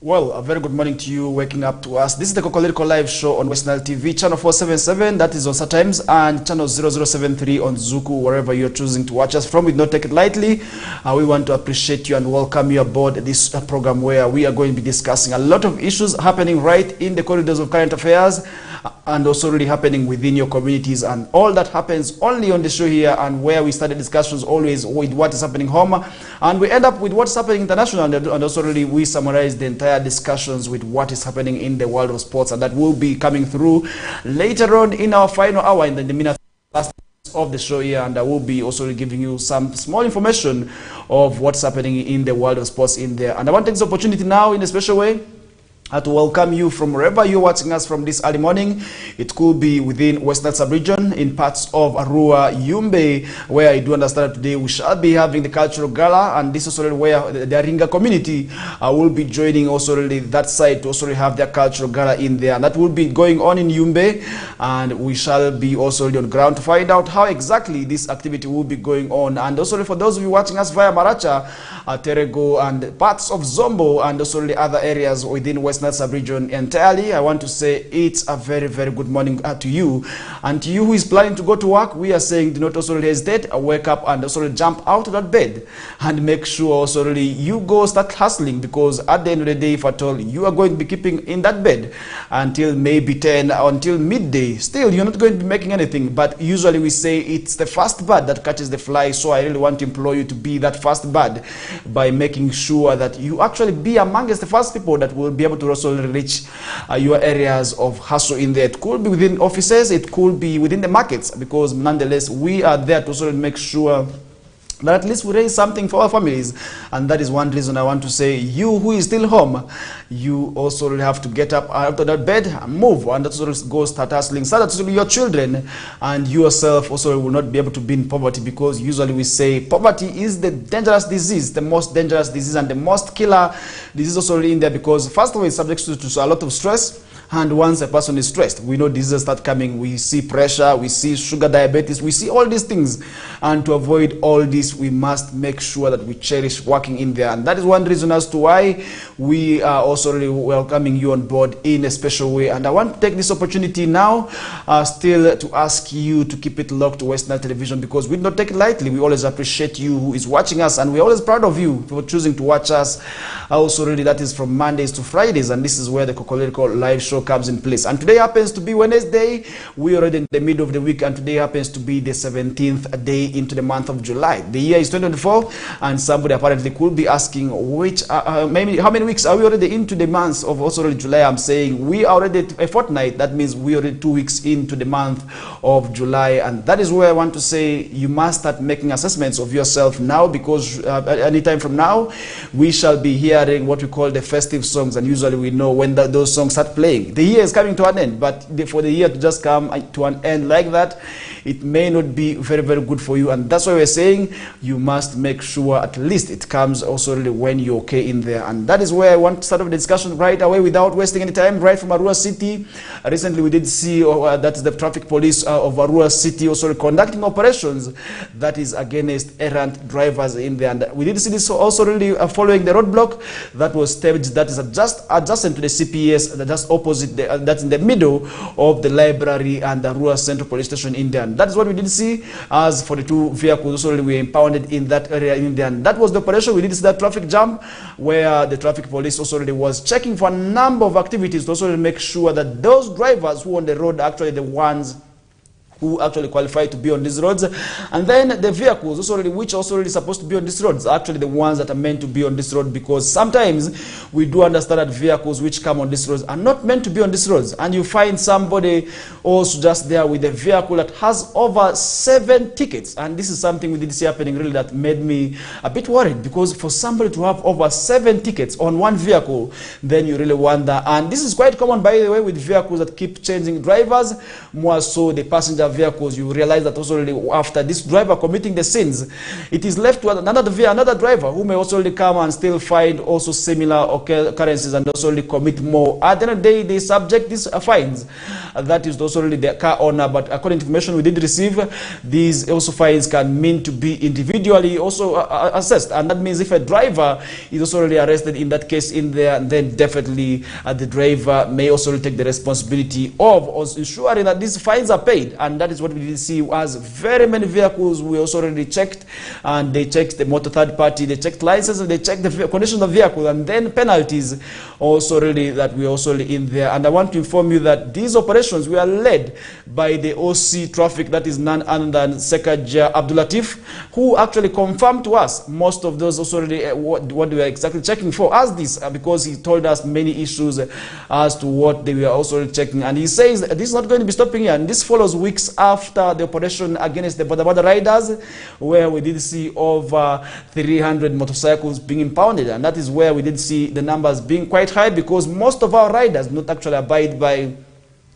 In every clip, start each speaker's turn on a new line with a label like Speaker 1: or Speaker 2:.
Speaker 1: Well, a very good morning to you waking up to us. This is the KOKOLIRIKO live show on Western TV, channel 477, that is on StarTimes, and channel 0073 on Zuku, wherever you're choosing to watch us from. We do not take it lightly. We want to appreciate you and welcome you aboard this program where we are going to be discussing a lot of issues happening right in the corridors of current affairs and also really happening within your communities, and all that happens only on the show here, and where we started discussions always with what is happening home, and we end up with what's happening international, and also really we summarize the entire discussions with what is happening in the world of sports, and that will be coming through later on in our final hour in the minute last of the show here, and I will be also giving you some small information of what's happening in the world of sports in there. And I want to take this opportunity now in a special way to welcome you from wherever you're watching us from this early morning. It could be within Western Sub-region, in parts of Arua, Yumbe, where I do understand that today we shall be having the cultural gala, and this is also where the Aringa community will be joining also really that side to also have their cultural gala in there. And that will be going on in Yumbe, and we shall be also on ground to find out how exactly this activity will be going on. And also for those of you watching us via Maracha, Terego, and parts of Zombo, and also the other areas within Western Sub-region entirely, I want to say it's a very, very good morning to you. And to you who is planning to go to work, we are saying do not also hesitate, wake up and also jump out of that bed and make sure also really you go start hustling, because at the end of the day, if at all, you are going to be keeping in that bed until maybe 10 or until midday. Still, you're not going to be making anything, but usually we say it's the first bird that catches the fly. So I really want to implore you to be that first bird by making sure that you actually be amongst the first people that will be able to also reach your areas of hustle in there. It could be within offices, it could be within the markets, because nonetheless we are there to also make sure that at least we raise something for our families. And that is one reason I want to say, you who is still home, you also have to get up out of that bed and move, and also go start hustling, so that your children and yourself also will not be able to be in poverty, because usually we say poverty is the dangerous disease, the most dangerous disease and the most killer disease also in there, because first of all it's subject to a lot of stress. And once a person is stressed, we know diseases start coming. We see pressure, we see sugar diabetes, we see all these things. And to avoid all this, we must make sure that we cherish working in there. And that is one reason as to why we are also really welcoming you on board in a special way. And I want to take this opportunity now still to ask you to keep it locked to Western Television, because we do not take it lightly. We always appreciate you who is watching us, and we're always proud of you for choosing to watch us. Also really, that is from Mondays to Fridays, and this is where the KOKOLIRIKO live show comes in place. And today happens to be Wednesday. We are already in the middle of the week, and today happens to be the 17th day into the month of July. The year is 2024, and somebody apparently could be asking maybe how many weeks are we already into the month of also July. I'm saying we are already a fortnight. That means we are already 2 weeks into the month of July, and that is where I want to say you must start making assessments of yourself now, because anytime from now we shall be hearing what we call the festive songs, and usually we know when those songs start playing. The year is coming to an end, but for the year to just come to an end like that, it may not be very, very good for you. And that's why we're saying you must make sure at least it comes also really when you're okay in there. And that is where I want to start off the discussion right away without wasting any time. Right from Arua City, recently we did see that is the traffic police of Arua City also conducting operations that is against errant drivers in there. And we did see this also really following the roadblock that was staged, that is just adjacent to the CPS, just opposite that's in the middle of the library and the Arua Central Police Station in there. And that is what we did see, as 42 vehicles also were impounded in that area in there. And that was the operation. We did see that traffic jam where the traffic police also was checking for a number of activities to also make sure that those drivers who on the road are actually the ones who actually qualify to be on these roads, and then the vehicles also already, which also already supposed to be on these roads, are actually the ones that are meant to be on this road, because sometimes we do understand that vehicles which come on these roads are not meant to be on these roads, and you find somebody also just there with a vehicle that has over 7 tickets. And this is something we did see happening really that made me a bit worried, because for somebody to have over 7 tickets on one vehicle, then you really wonder. And this is quite common, by the way, with vehicles that keep changing drivers, more so the passengers similar vehicles, you realize that also after this driver committing the sins, it is left to another driver who may also come and still find also similar occurrences and also commit more. At the end of the day, they subject these fines. That is also the car owner, but according to information we did receive, these also fines can mean to be individually also assessed, and that means if a driver is also already arrested in that case in there, then definitely the driver may also take the responsibility of also ensuring that these fines are paid. And that is what we did see, as very many vehicles we also already checked, and they checked the motor third party, they checked licenses, they checked the condition of the vehicle, and then penalties also really that we also in there. And I want to inform you that these operations were led by the OC traffic, that is none other than Sekaja Abdulatif, who actually confirmed to us most of those also really what they were exactly checking for as this, because he told us many issues as to what they were also checking. And he says this is not going to be stopping here, and this follows weeks after the operation against the border riders, where we did see over 300 motorcycles being impounded. And that is where we did see the numbers being quite high, because most of our riders not actually abide by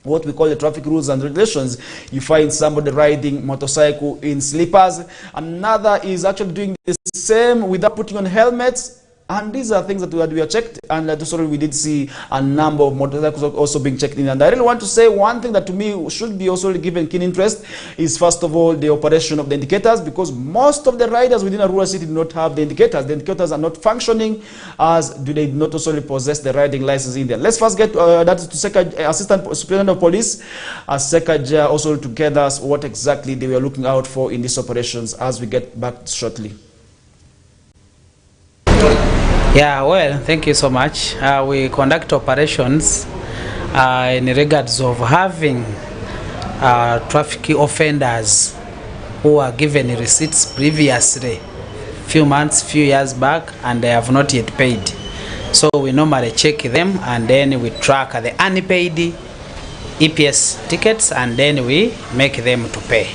Speaker 1: what we call the traffic rules and regulations. You find somebody riding motorcycle in slippers, another is actually doing the same without putting on helmets. And these are things that we are checked, and also we did see a number of motorcycles also being checked in. And I really want to say one thing that to me should be also given keen interest is, first of all, the operation of the indicators, because most of the riders within a rural city do not have the indicators. The indicators are not functioning, as do they not also possess the riding license in there. Let's first get that to Sekaja, Assistant Superintendent of Police, Sekaja, also to tell us what exactly they were looking out for in these operations as we get back shortly.
Speaker 2: Yeah, well, thank you so much. We conduct operations in regards of having traffic offenders who are given receipts previously, few months, few years back, and they have not yet paid. So we normally check them, and then we track the unpaid EPS tickets, and then we make them to pay.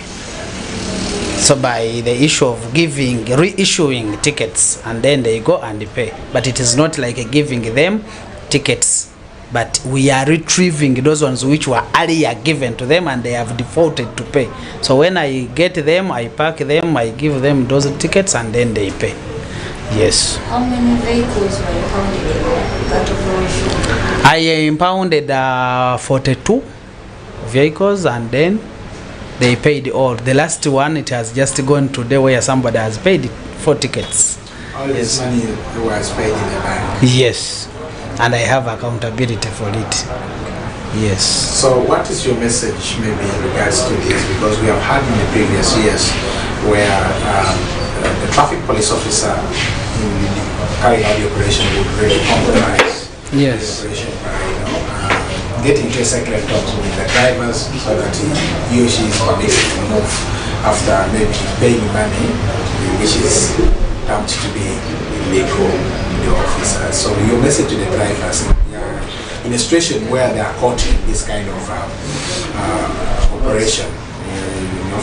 Speaker 2: So by the issue of reissuing tickets, and then they go and they pay. But it is not like giving them tickets, but we are retrieving those ones which were earlier given to them and they have defaulted to pay. So when I get them, I pack them, I give them those tickets, and then they pay. Yes.
Speaker 3: How many vehicles were impounded in that operation?
Speaker 2: I impounded 42 vehicles, and then they paid all. The last one, it has just gone today, where somebody has paid 4 tickets.
Speaker 4: All this money was paid in the bank?
Speaker 2: Yes. And I have accountability for it. Yes.
Speaker 4: So what is your message maybe in regards to this? Because we have had in the previous years where the traffic police officer carrying out the operation would really compromise the operation by getting into a secret talks with the drivers so that he or she is permitted to move after maybe paying money, which is termed to be illegal in the office. So your message to the drivers in a situation where they are caught in this kind of operation,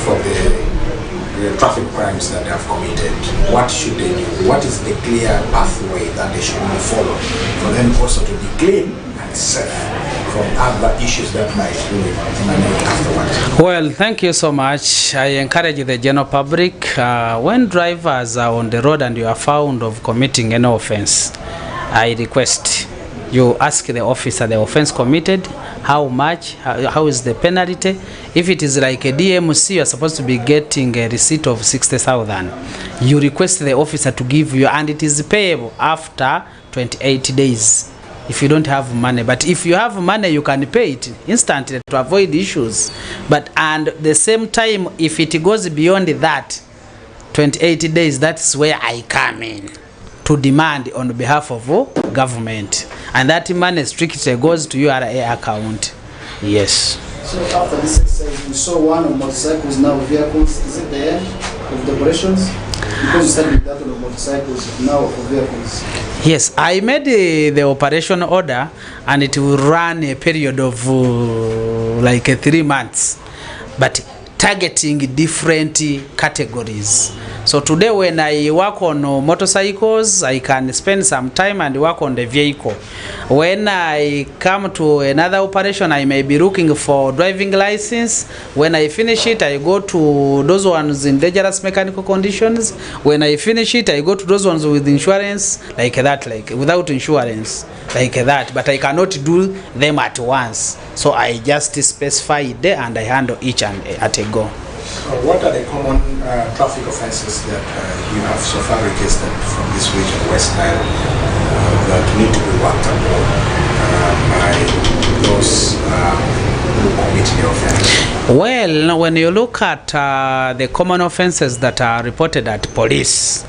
Speaker 4: for the traffic crimes that they have committed, what should they do? What is the clear pathway that they should follow for them also to be clean and safe from other issues that might emanate afterwards?
Speaker 2: Well, thank you so much. I encourage the general public, when drivers are on the road and you are found of committing any offense, I request you ask the officer the offense committed, how much, how is the penalty. If it is like a DMC, you are supposed to be getting a receipt of 60,000. You request the officer to give you, and it is payable after 28 days. If you don't have money, but if you have money, you can pay it instantly to avoid issues. But and the same time, if it goes beyond that 28 days, that's where I come in to demand on behalf of government, and that money strictly goes to your account. Yes.
Speaker 1: So after this exercise, we saw one on motorcycles, now vehicles. Is it the end of the operations? Because you started with that on motorcycles, now for vehicles.
Speaker 2: Yes, I made the operation order, and it will run a period of like 3 months, but targeting different categories. So today when I work on motorcycles, I can spend some time and work on the vehicle. When I come to another operation, I may be looking for driving license. When I finish it, I go to those ones in dangerous mechanical conditions. When I finish it, I go to those ones with insurance, like that, like without insurance, like that. But I cannot do them at once. So I just specify there and I handle each and at a go.
Speaker 4: What are the common traffic offenses that you have so far registered from this region, West Nile, that need to be worked upon by those who commit the offense?
Speaker 2: Well, when you look at the common offenses that are reported at police,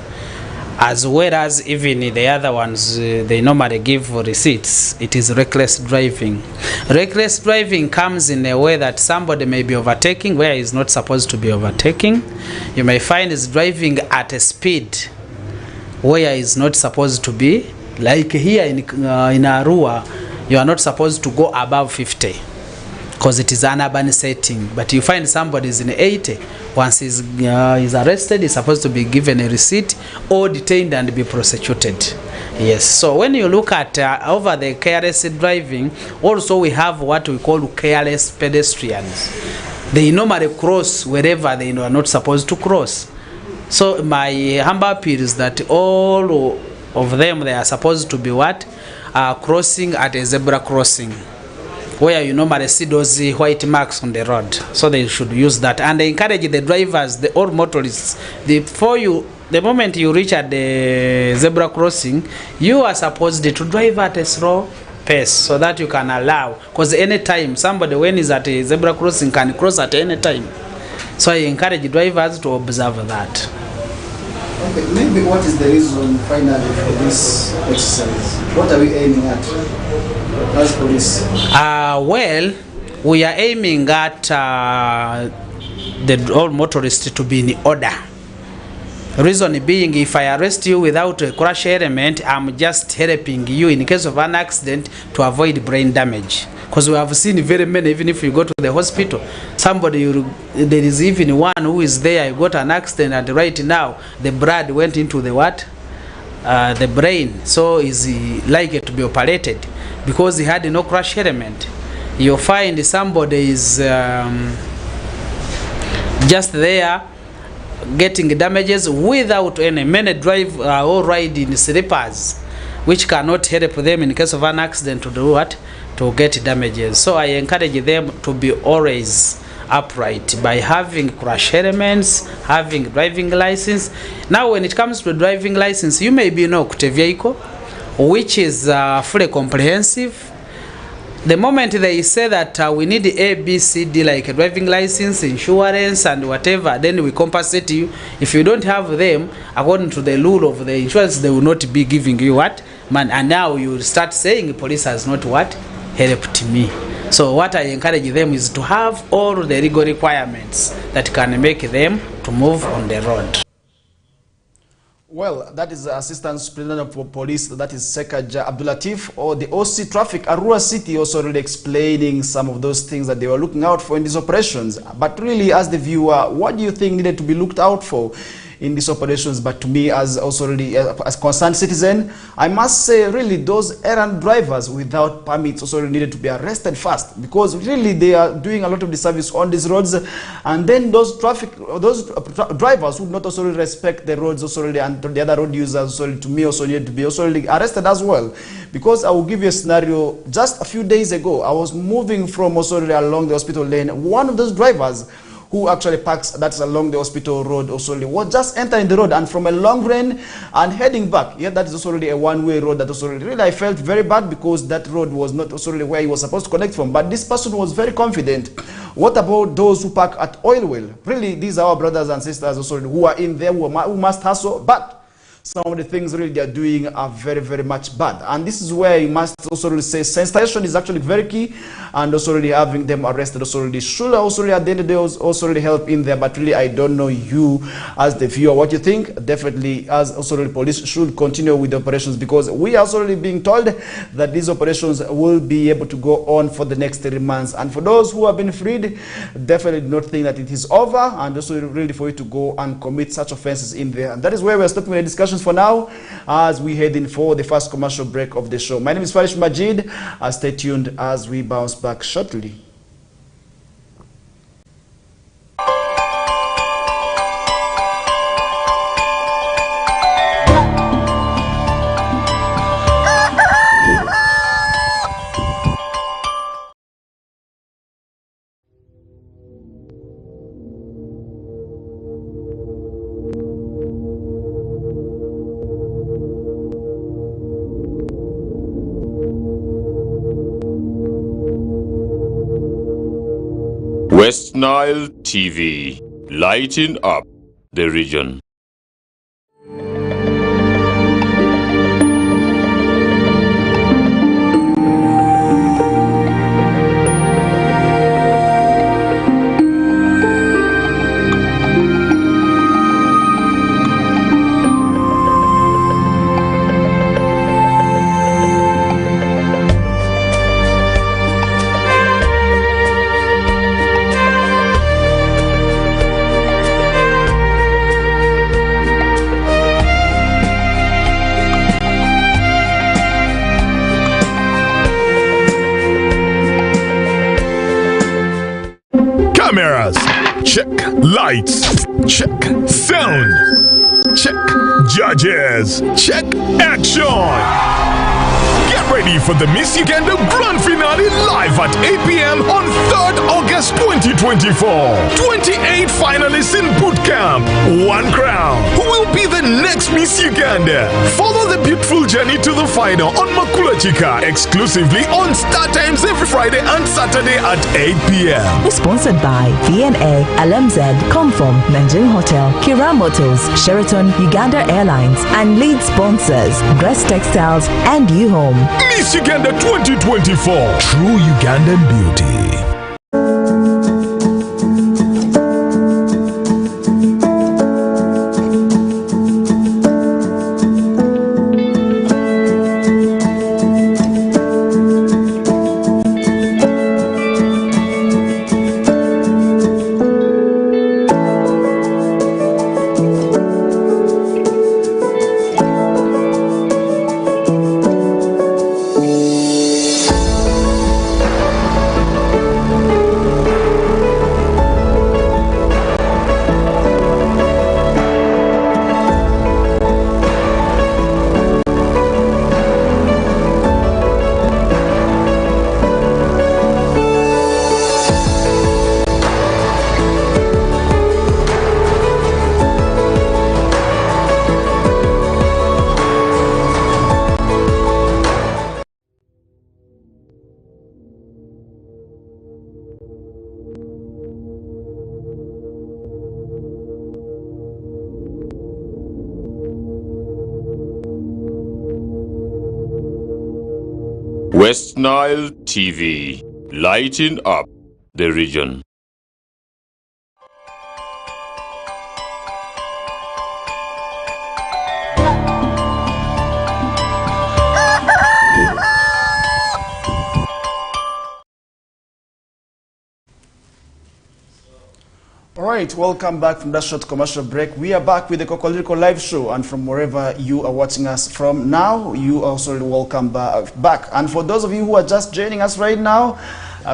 Speaker 2: as well as even the other ones, they normally give receipts, it is reckless driving. Reckless driving comes in a way that somebody may be overtaking where he's not supposed to be overtaking. You may find he's driving at a speed where he's not supposed to be. Like here in Arua, you are not supposed to go above 50 because it is an urban setting. But you find somebody is in 80. Once he's arrested, he's supposed to be given a receipt or detained and be prosecuted. Yes, so when you look at over the careless driving, also we have what we call careless pedestrians. They normally cross wherever they are not supposed to cross. So my humble appeal is that all of them, they are supposed to be what? Crossing at a zebra crossing, where you normally see those white marks on the road. So they should use that. And they encourage the drivers, the all motorists, the moment you reach at the zebra crossing, you are supposed to drive at a slow pace so that you can allow. Because anytime somebody when is at a zebra crossing can cross at any time. So I encourage drivers to observe that.
Speaker 1: Okay, maybe what is the reason finally for this exercise? What are we aiming at as police?
Speaker 2: Well, we are aiming at all motorists to be in order. Reason being, if I arrest you without a crash element, I'm just helping you in case of an accident to avoid brain damage. Because we have seen very many, even if you go to the hospital, there is even one who is there, got an accident, and right now the blood went into the what? The brain. So is he likely to be operated because he had no crash element. You find somebody is just there getting damages without any. Many drive or ride in slippers, which cannot help them in case of an accident to do what? To get damages. So I encourage them to be always upright by having crash elements, having driving license. Now when it comes to driving license, you may be no vehicle, which is fully comprehensive. The moment they say that we need A, B, C, D, like a driving license, insurance, and whatever, then we compensate you. If you don't have them, according to the rule of the insurance, they will not be giving you what? Man, and now you start saying police has not what? Helped me. So what I encourage them is to have all the legal requirements that can make them to move on the road.
Speaker 1: Well, that is the Assistant Superintendent of Police, that is Sekaja Abdulatif, or the OC Traffic, Arua City, also really explaining some of those things that they were looking out for in these operations. But really, as the viewer, what do you think needed to be looked out for in these operations? But to me, as also really as concerned citizen, I must say really those errand drivers without permits also really needed to be arrested fast, because really they are doing a lot of disservice on these roads. And then those drivers who not also really respect the roads also really, and the other road users also really, to me also needed to be also really arrested as well. Because I will give you a scenario. Just a few days ago, I was moving from also really along the hospital lane. One of those drivers who actually parks that's along the hospital road also was just entering the road, and from a long run and heading back. Yeah, that is also really a one-way road. That also really I felt very bad because that road was not also really where he was supposed to connect from. But this person was very confident. What about those who park at oil well? Really, these are our brothers and sisters also who are in there who must hustle. But some of the things really they are doing are very, very much bad. And this is where you must also really say sensitization is actually very key, and also really having them arrested also really should also really at the end of the day also really help in there. But really, I don't know you as the viewer what you think. Definitely, as also really police should continue with the operations, because we are also really being told that these operations will be able to go on for the next 3 months. And for those who have been freed, definitely do not think that it is over, and also really for you to go and commit such offenses in there. And that is where we're stopping the discussions for now as we head in for the first commercial break of the show. My name is Farish Majid. Stay tuned as we bounce back shortly.
Speaker 5: West Nile TV, lighting up the region.
Speaker 6: Cameras, check. Lights, check. Sound, check. Judges, check. Action. Get ready for the Miss Uganda Grand Finale live at 8 p.m. on 3rd August 2024. 28 finalists in boot camp. One crown. Who will be the next Miss Uganda? Follow the beautiful journey to the final on Makula Chika, exclusively on Star Times every Friday and Saturday at 8 p.m.
Speaker 7: Sponsored by VNA, LMZ, Comform, Nigerian Hotel, Kira Motors, Sheraton, Uganda Airlines, and lead sponsors, Grace Textiles and U-Home.
Speaker 6: Miss Uganda 2024. True Ugandan beauty.
Speaker 5: West Nile TV, lighting up the region.
Speaker 1: All right, welcome back from that short commercial break. We are back with the KOKOLIRIKO live show, and from wherever you are watching us from now, you are also welcome back. And for those of you who are just joining us right now,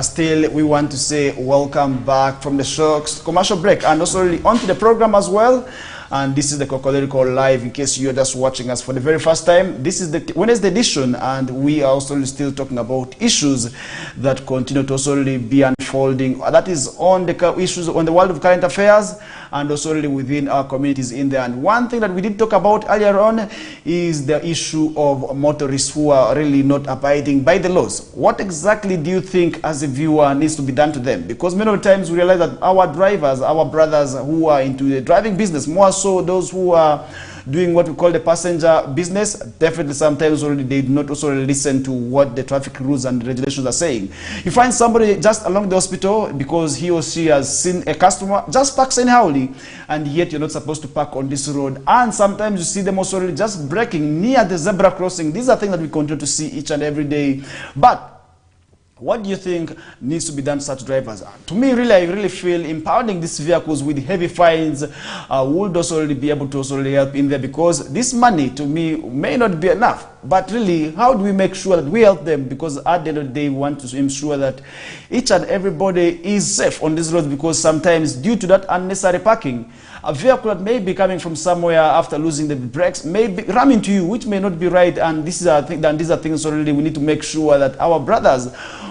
Speaker 1: still we want to say welcome back from the short commercial break, and also onto the program as well. And this is the KOKOLIRIKO live, in case you're just watching us for the very first time. This is the Wednesday edition, and we are also still talking about issues that continue to also be unfolding unfolding. That is on the issues on the world of current affairs and also really within our communities in there. And one thing that we did talk about earlier on is the issue of motorists who are really not abiding by the laws. What exactly do you think as a viewer needs to be done to them? Because many of the times we realize that our drivers, our brothers who are into the driving business, more so those who are doing what we call the passenger business, definitely sometimes already they do not also listen to what the traffic rules and regulations are saying. You find somebody just along the hospital because he or she has seen a customer just parks anyhowly, and yet you're not supposed to park on this road. And sometimes you see them also really just braking near the zebra crossing. These are things that we continue to see each and every day. But what do you think needs to be done to such drivers? To me, really, I really feel impounding these vehicles with heavy fines would also really be able to also really help in there, because this money, to me, may not be enough. But really, how do we make sure that we help them? Because at the end of the day, we want to ensure that each and everybody is safe on these roads, because sometimes due to that unnecessary parking, a vehicle that may be coming from somewhere after losing the brakes may be ram into you, which may not be right. And these are things already we need to make sure that our brothers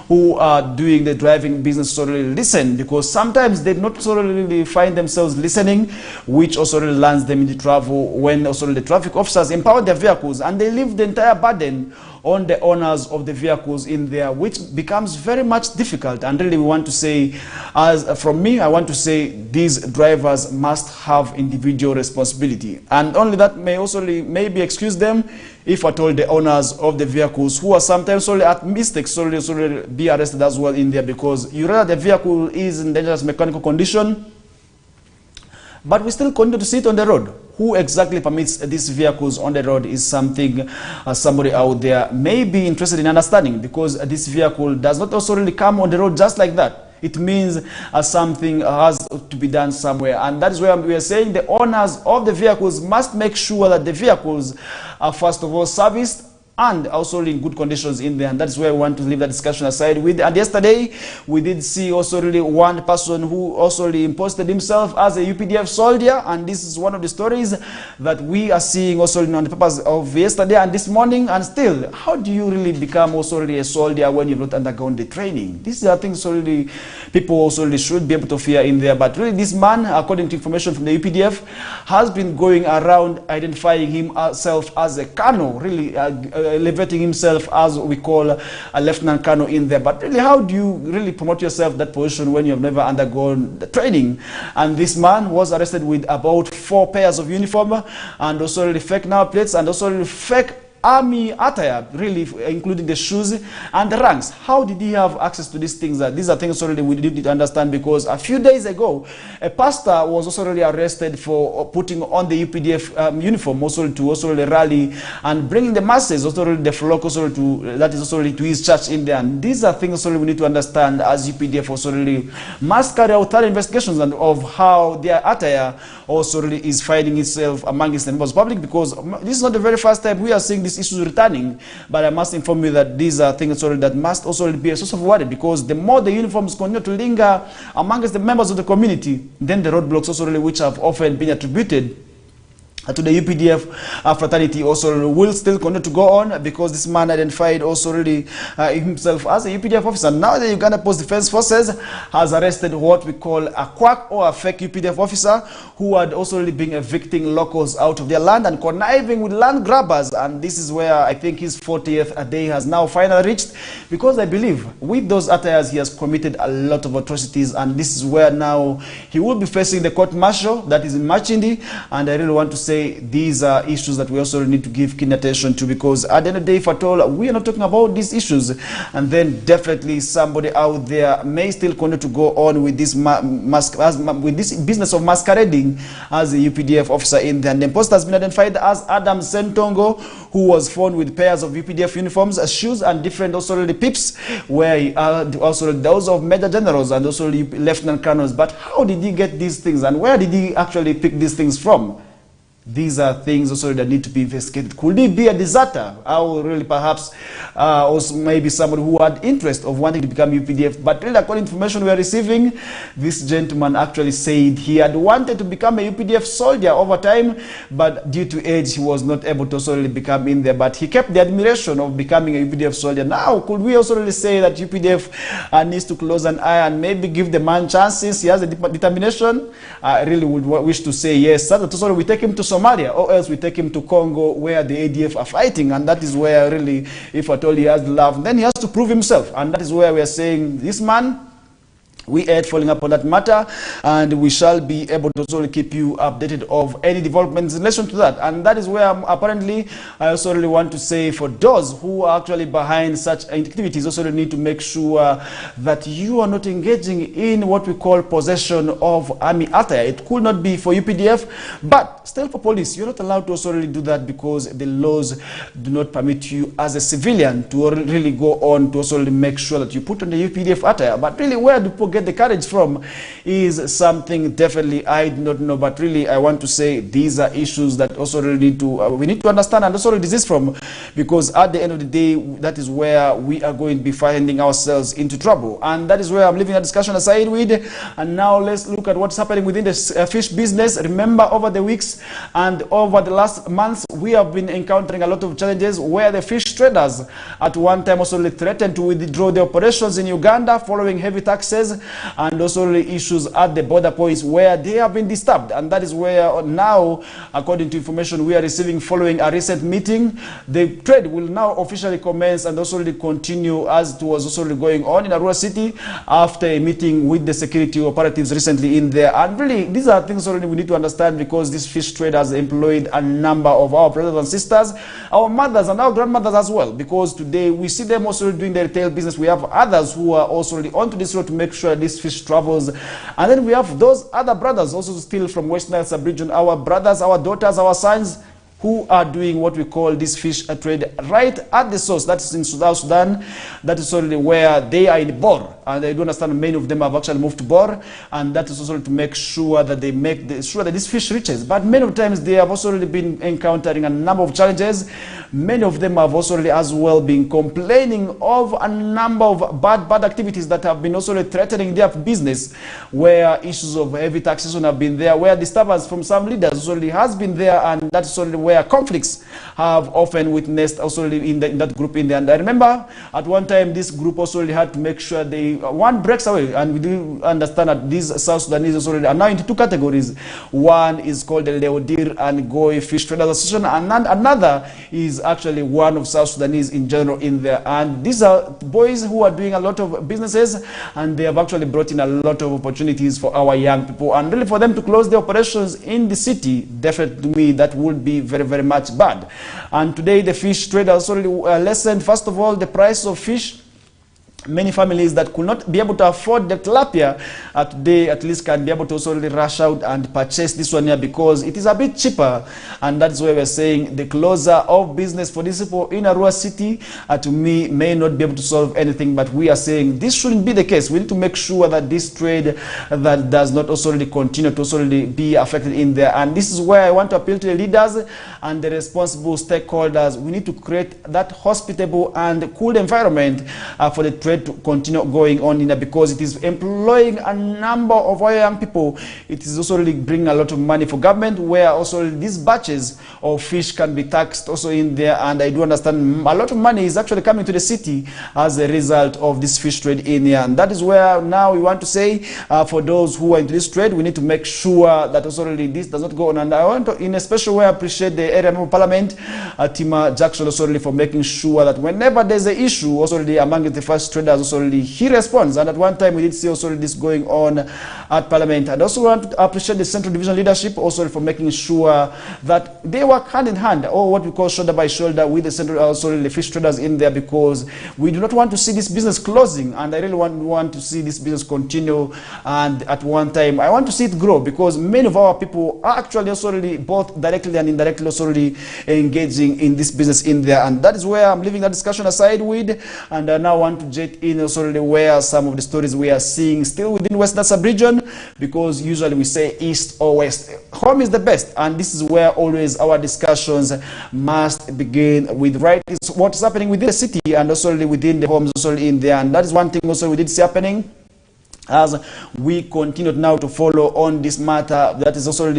Speaker 1: who are doing the driving business already listen, because sometimes they not really find themselves listening, which also really lands them into trouble when also the traffic officers empower their vehicles and they leave the entire burden on the owners of the vehicles in there, which becomes very much difficult. And really we want to say, from me, I want to say these drivers must have individual responsibility, and only that may also maybe excuse them if at all the owners of the vehicles who are sometimes only at mistakes solely be arrested as well in there, because you realize the vehicle is in dangerous mechanical condition, but we still continue to sit on the road. Who exactly permits these vehicles on the road is something somebody out there may be interested in understanding, because this vehicle does not also really come on the road just like that. It means something has to be done somewhere, and that is where we are saying the owners of the vehicles must make sure that the vehicles are first of all serviced and also in good conditions in there. And that's where we want to leave that discussion aside with. And yesterday we did see also really one person who also really imposted himself as a UPDF soldier, and this is one of the stories that we are seeing also on the papers of yesterday and this morning. And still, how do you really become also really a soldier when you've not undergone the training? These are things so really people also really should be able to fear in there. But really this man, according to information from the UPDF, has been going around identifying himself as a colonel, really elevating himself as we call a lieutenant colonel in there. But really, how do you really promote yourself that position when you have never undergone the training? And this man was arrested with about 4 pairs of uniform, and also really fake number plates, and also really fake army attire, really including the shoes and the ranks. How did he have access to these things? These are things already we need to understand, because a few days ago a pastor was also really arrested for putting on the UPDF uniform also to also really rally and bringing the masses also really the flock also to that is also really to his church in there. And these are things also we need to understand as UPDF also really must carry out thorough investigations and of how their attire also really is finding itself amongst the members of the public, because this is not the very first time we are seeing these issues returning. But I must inform you that these are things that must also be a source of worry, because the more the uniforms continue to linger amongst the members of the community, then the roadblocks also really, which have often been attributed to the UPDF fraternity, also will still continue to go on, because this man identified also really himself as a UPDF officer. Now the Uganda Post Defense Forces has arrested what we call a quack or a fake UPDF officer who had also really been evicting locals out of their land and conniving with land grabbers. And this is where I think his 40th day has now finally reached, because I believe with those attires he has committed a lot of atrocities, and this is where now he will be facing the court martial that is in Machindi. And I really want to say these are issues that we also need to give keen attention to, because at the end of the day, if at all we are not talking about these issues, and then definitely somebody out there may still continue to go on with this with this business of masquerading as a UPDF officer in there. And the post has been identified as Adam Sentongo, who was found with pairs of UPDF uniforms, shoes, and different also really pips, where also those of major generals and also lieutenant colonels. But how did he get these things, and where did he actually pick these things from? these are things also that need to be investigated. Could he be a deserter? Or really perhaps also maybe somebody who had interest of wanting to become UPDF? But really, according to information we are receiving, this gentleman actually said he had wanted to become a UPDF soldier over time, but due to age, he was not able to also really become in there. But he kept the admiration of becoming a UPDF soldier. Now, could we also really say that UPDF needs to close an eye and maybe give the man chances? He has the determination. I really would wish to say yes. So that also we take him to Somalia, or else we take him to Congo, where the ADF are fighting, and that is where really, if at all he has love, then he has to prove himself, and that is where we are saying this man. We are following up on that matter, and we shall be able to also keep you updated of any developments in relation to that. And that is where apparently I also really want to say, for those who are actually behind such activities, also need to make sure that you are not engaging in what we call possession of army attire. It could not be for UPDF, but still for police. You're not allowed to also really do that, because the laws do not permit you as a civilian to really go on to also really make sure that you put on the UPDF attire. But really, where do people get the courage from is something definitely I do not know. But really, I want to say these are issues that also really need to we need to understand and also desist from, because at the end of the day, that is where we are going to be finding ourselves into trouble. And that is where I'm leaving a discussion aside with. And now let's look at what's happening within the fish business. Remember, over the weeks and over the last months, we have been encountering a lot of challenges where the fish traders at one time also threatened to withdraw their operations in Uganda following heavy taxes, and also issues at the border points where they have been disturbed. And that is where now, according to information we are receiving following a recent meeting, the trade will now officially commence and also continue as it was also going on in Arua City after a meeting with the security operatives recently in there. And really, these are things already we need to understand, because these fish traders employed a number of our brothers and sisters, our mothers and our grandmothers as well, because today we see them also doing the retail business. We have others who are also onto this road to make sure this fish travels, and then we have those other brothers also still from West Nile sub-region, our brothers, our daughters, our sons, who are doing what we call this fish trade right at the source. That is in Sudan. That is already where they are in Bor, and I do understand many of them have actually moved to Bor, and that is also to make sure that they make sure that this fish reaches. But many of times they have also already been encountering a number of challenges. Many of them have also already as well been complaining of a number of bad activities that have been also threatening their business, where issues of heavy taxation have been there, where disturbance from some leaders already has been there, and that's already where conflicts have often witnessed also in that group in there. And I remember at one time this group also had to make sure one breaks away, and we do understand that these South Sudanese also are now into two categories. One is called the Leodir and Goy Fish Traders Association, and another is actually one of South Sudanese in general in there. And these are boys who are doing a lot of businesses, and they have actually brought in a lot of opportunities for our young people. And really, for them to close the operations in the city, definitely to me that would be very, very much bad. And today the fish traders already lessened, first of all, the price of fish. Many families that could not be able to afford the tilapia today at least can be able to also really rush out and purchase this one here, because it is a bit cheaper. And that's why we're saying the closer of business for these people in Arua City to me may not be able to solve anything, but we are saying this shouldn't be the case. We need to make sure that this trade that does not also really continue to also really be affected in there. And this is where I want to appeal to the leaders and the responsible stakeholders. We need to create that hospitable and cool environment for the trade to continue going on in there, because it is employing a number of our young people. It is also really bringing a lot of money for government, where also these batches of fish can be taxed also in there. And I do understand a lot of money is actually coming to the city as a result of this fish trade in here. And that is where now we want to say for those who are into this trade, we need to make sure that also really this does not go on. And I want to in a special way appreciate the area member of parliament Tima Jackson also really for making sure that whenever there's an issue also really among the first traders also really he responds. And at one time we did see also really this going on at parliament. And also want to appreciate the central division leadership also for making sure that they work hand in hand, or what we call shoulder by shoulder, with the central also really the fish traders in there, because we do not want to see this business closing. And I really want to see this business continue, and at one time I want to see it grow, because many of our people are actually also really both directly and indirectly also really engaging in this business in there. And that is where I'm leaving that discussion aside with, and I now want to jet in also really where some of the stories we are seeing still within Western sub-region. region, because usually we say east or west. Home is the best, and this is where always our discussions must begin with, right? It's what's happening within the city and also within the homes also in there, and that is one thing also we did see happening as we continue now to follow on this matter that is also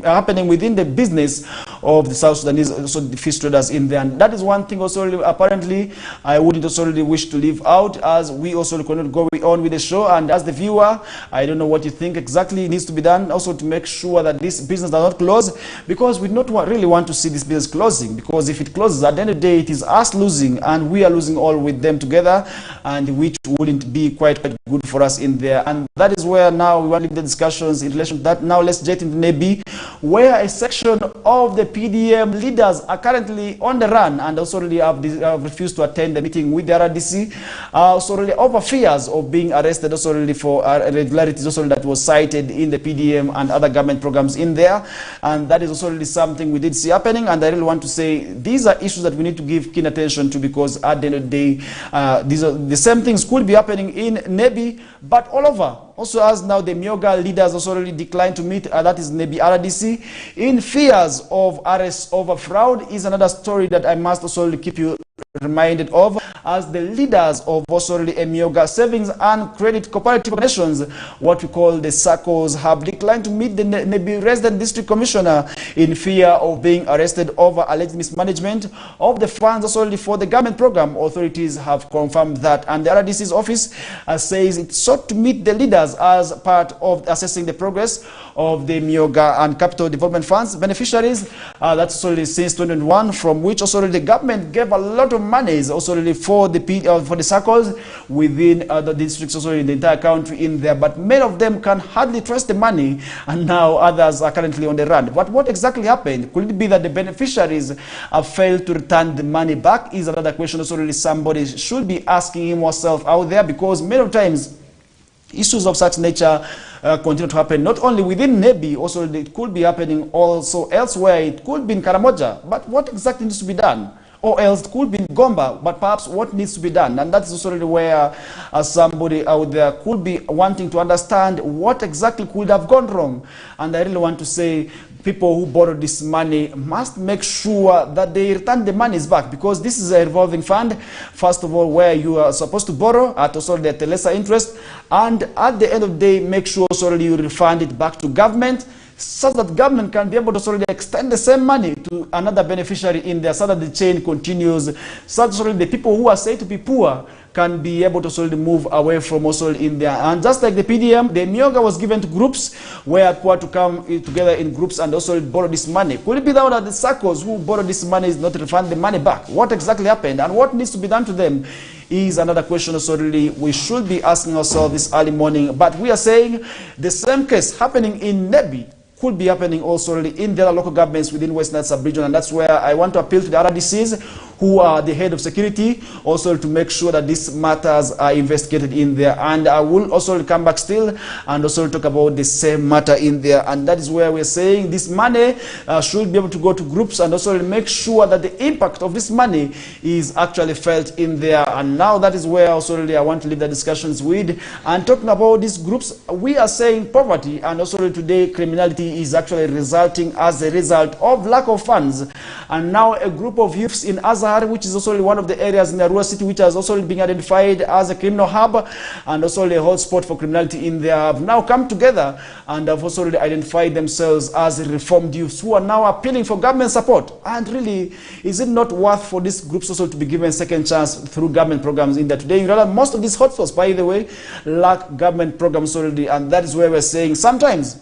Speaker 1: happening within the business of the South Sudanese, also the fish traders in there. And that is one thing also apparently I wouldn't also wish to leave out, as we also cannot go on with the show. And as the viewer, I don't know what you think exactly needs to be done also to make sure that this business does not close, because we don't really want to see this business closing, because if it closes, at the end of the day, it is us losing and we are losing all with them together, and which wouldn't be quite good for us in there. And that is where now we want to leave the discussions in relation to that. Now let's get into Nebi, where a section of the PDM leaders are currently on the run and also really have refused to attend the meeting with the RDC, also really over fears of being arrested, also really for irregularities also that was cited in the PDM and other government programs in there. And that is also really something we did see happening, and I really want to say these are issues that we need to give keen attention to, because at the end of the day, these are the same things could be happening in Nebi, but all over. Also, as now the Myoga leaders also really declined to meet, that is Nebi RDC, in fears of arrest over fraud, is another story that I must also keep you reminded of, as the leaders of also really Myoga Savings and Credit Cooperative Organizations, what we call the SACCOs, have declined to meet the Nebi Resident District Commissioner in fear of being arrested over alleged mismanagement of the funds also really for the government program. Authorities have confirmed that, and the RDC's office says it sought to meet the leaders as part of assessing the progress of the Myoga and Capital Development Funds beneficiaries. That's also since 2021, from which also the government gave a lot of monies also really for the circles within the districts also in the entire country in there, but many of them can hardly trace the money, and now others are currently on the run. But what exactly happened? Could it be that the beneficiaries have failed to return the money back? Is another question also really somebody should be asking himself out there, because many of times issues of such nature continue to happen not only within Nebi, also it could be happening also elsewhere. It could be in Karamoja, but what exactly needs to be done? Or else it could be in Gomba, but perhaps what needs to be done? And that's also really where somebody out there could be wanting to understand what exactly could have gone wrong. And I really want to say, people who borrow this money must make sure that they return the monies back, because this is a revolving fund, first of all, where you are supposed to borrow at also at a lesser interest, and at the end of the day, make sure also you refund it back to government, so that government can be able to sort of extend the same money to another beneficiary in there, so that the chain continues, so that the people who are said to be poor can be able to sort of move away from also in there. And just like the PDM, the Myoga was given to groups where poor to come together in groups and also borrow this money. Could it be that the circles who borrow this money is not refund the money back? What exactly happened and what needs to be done to them is another question also really we should be asking ourselves this early morning. But we are saying the same case happening in Nebi could be happening also really in the other local governments within West Nile sub-region, and that's where I want to appeal to the RDCs, who are the head of security, also to make sure that these matters are investigated in there. And I will also come back still and also talk about the same matter in there. And that is where we're saying this money should be able to go to groups, and also make sure that the impact of this money is actually felt in there. And now that is where also really I want to leave the discussions with. And talking about these groups, we are saying poverty and also today criminality is actually resulting as a result of lack of funds. And now a group of youths in Azhar, which is also one of the areas in the rural city which has also been identified as a criminal hub and also a hotspot for criminality in there, have now come together and have also identified themselves as reformed youths who are now appealing for government support. And really, is it not worth for these groups also to be given second chance through government programs in there? Today, you realize most of these hotspots, by the way, lack government programs already, and that is where we're saying sometimes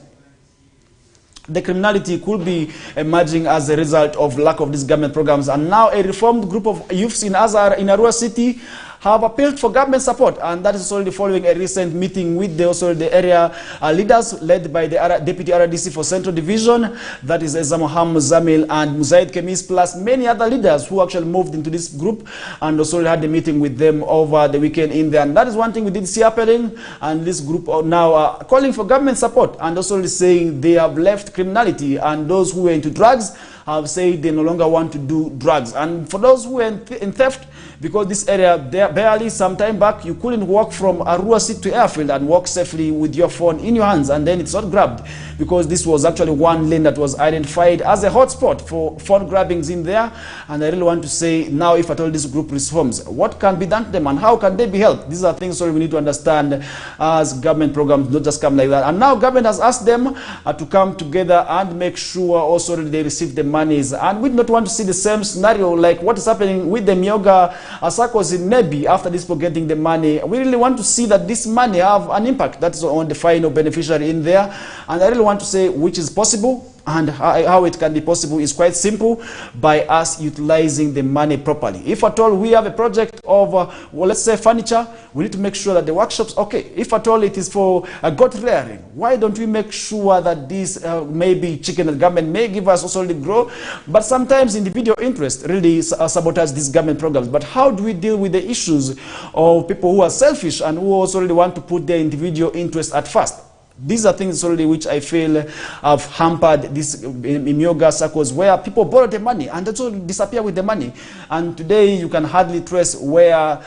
Speaker 1: the criminality could be emerging as a result of lack of these government programs. And now a reformed group of youths in Azhar, in a rural city, have appealed for government support, and that is already following a recent meeting with the area leaders led by the Deputy RDC for Central Division, that is Ezamoham Zamil and Muzaid Kemis, plus many other leaders who actually moved into this group and also had a meeting with them over the weekend in there. And that is one thing we did see happening, and this group are now calling for government support and also saying they have left criminality, and those who were into drugs have said they no longer want to do drugs. And for those who are in theft, because this area, barely some time back, you couldn't walk from Arua City to Airfield and walk safely with your phone in your hands, and then it's not grabbed, because this was actually one lane that was identified as a hotspot for phone grabbings in there. And I really want to say, now if at all this group reforms, what can be done to them and how can they be helped? These are things we need to understand as government programs not just come like that. And now government has asked them to come together and make sure also they receive the monies. And we do not want to see the same scenario like what is happening with the Myoga circles in Nebi after this for getting the money. We really want to see that this money have an impact that is on the final beneficiary in there. And I really want to say which is possible, and how it can be possible is quite simple, by us utilizing the money properly. If at all we have a project of, well, let's say furniture, we need to make sure that the workshops, okay, if at all it is for goat rearing, why don't we make sure that this maybe chicken that government may give us also really grow, but sometimes individual interest really sabotage these government programs. But how do we deal with the issues of people who are selfish and who also really want to put their individual interest at first? These are things already which I feel have hampered this Myoga circles, where people borrow the money and also disappear with the money. And today you can hardly trace where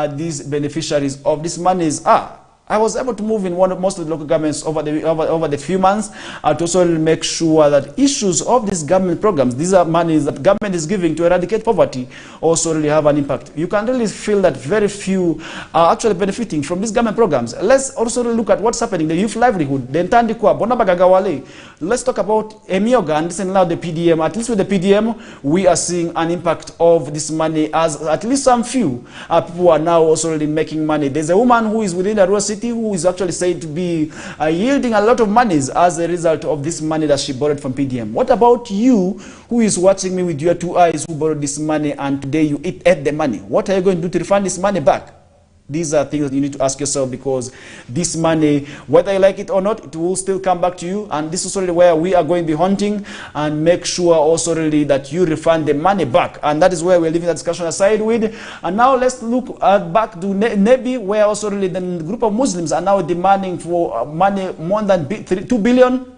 Speaker 1: these beneficiaries of these monies are. I was able to move in most of the local governments over the few months to also make sure that issues of these government programs, these are monies that government is giving to eradicate poverty, also really have an impact. You can really feel that very few are actually benefiting from these government programs. Let's also look at what's happening, the youth livelihood, the Ntandikwa, Bonabagagawale. Let's talk about Myoga and listen now the PDM. At least with the PDM, we are seeing an impact of this money, as at least some few people are now also really making money. There's a woman who is within Arua City who is actually said to be yielding a lot of monies as a result of this money that she borrowed from PDM. What about you who is watching me with your two eyes, who borrowed this money and today you ate the money? What are you going to do to refund this money back? These are things that you need to ask yourself, because this money, whether you like it or not, it will still come back to you. And this is really where we are going to be hunting and make sure also really that you refund the money back. And that is where we're leaving that discussion aside with. And now let's look back to Nebi, where also really the group of Muslims are now demanding for money more than 2 billion.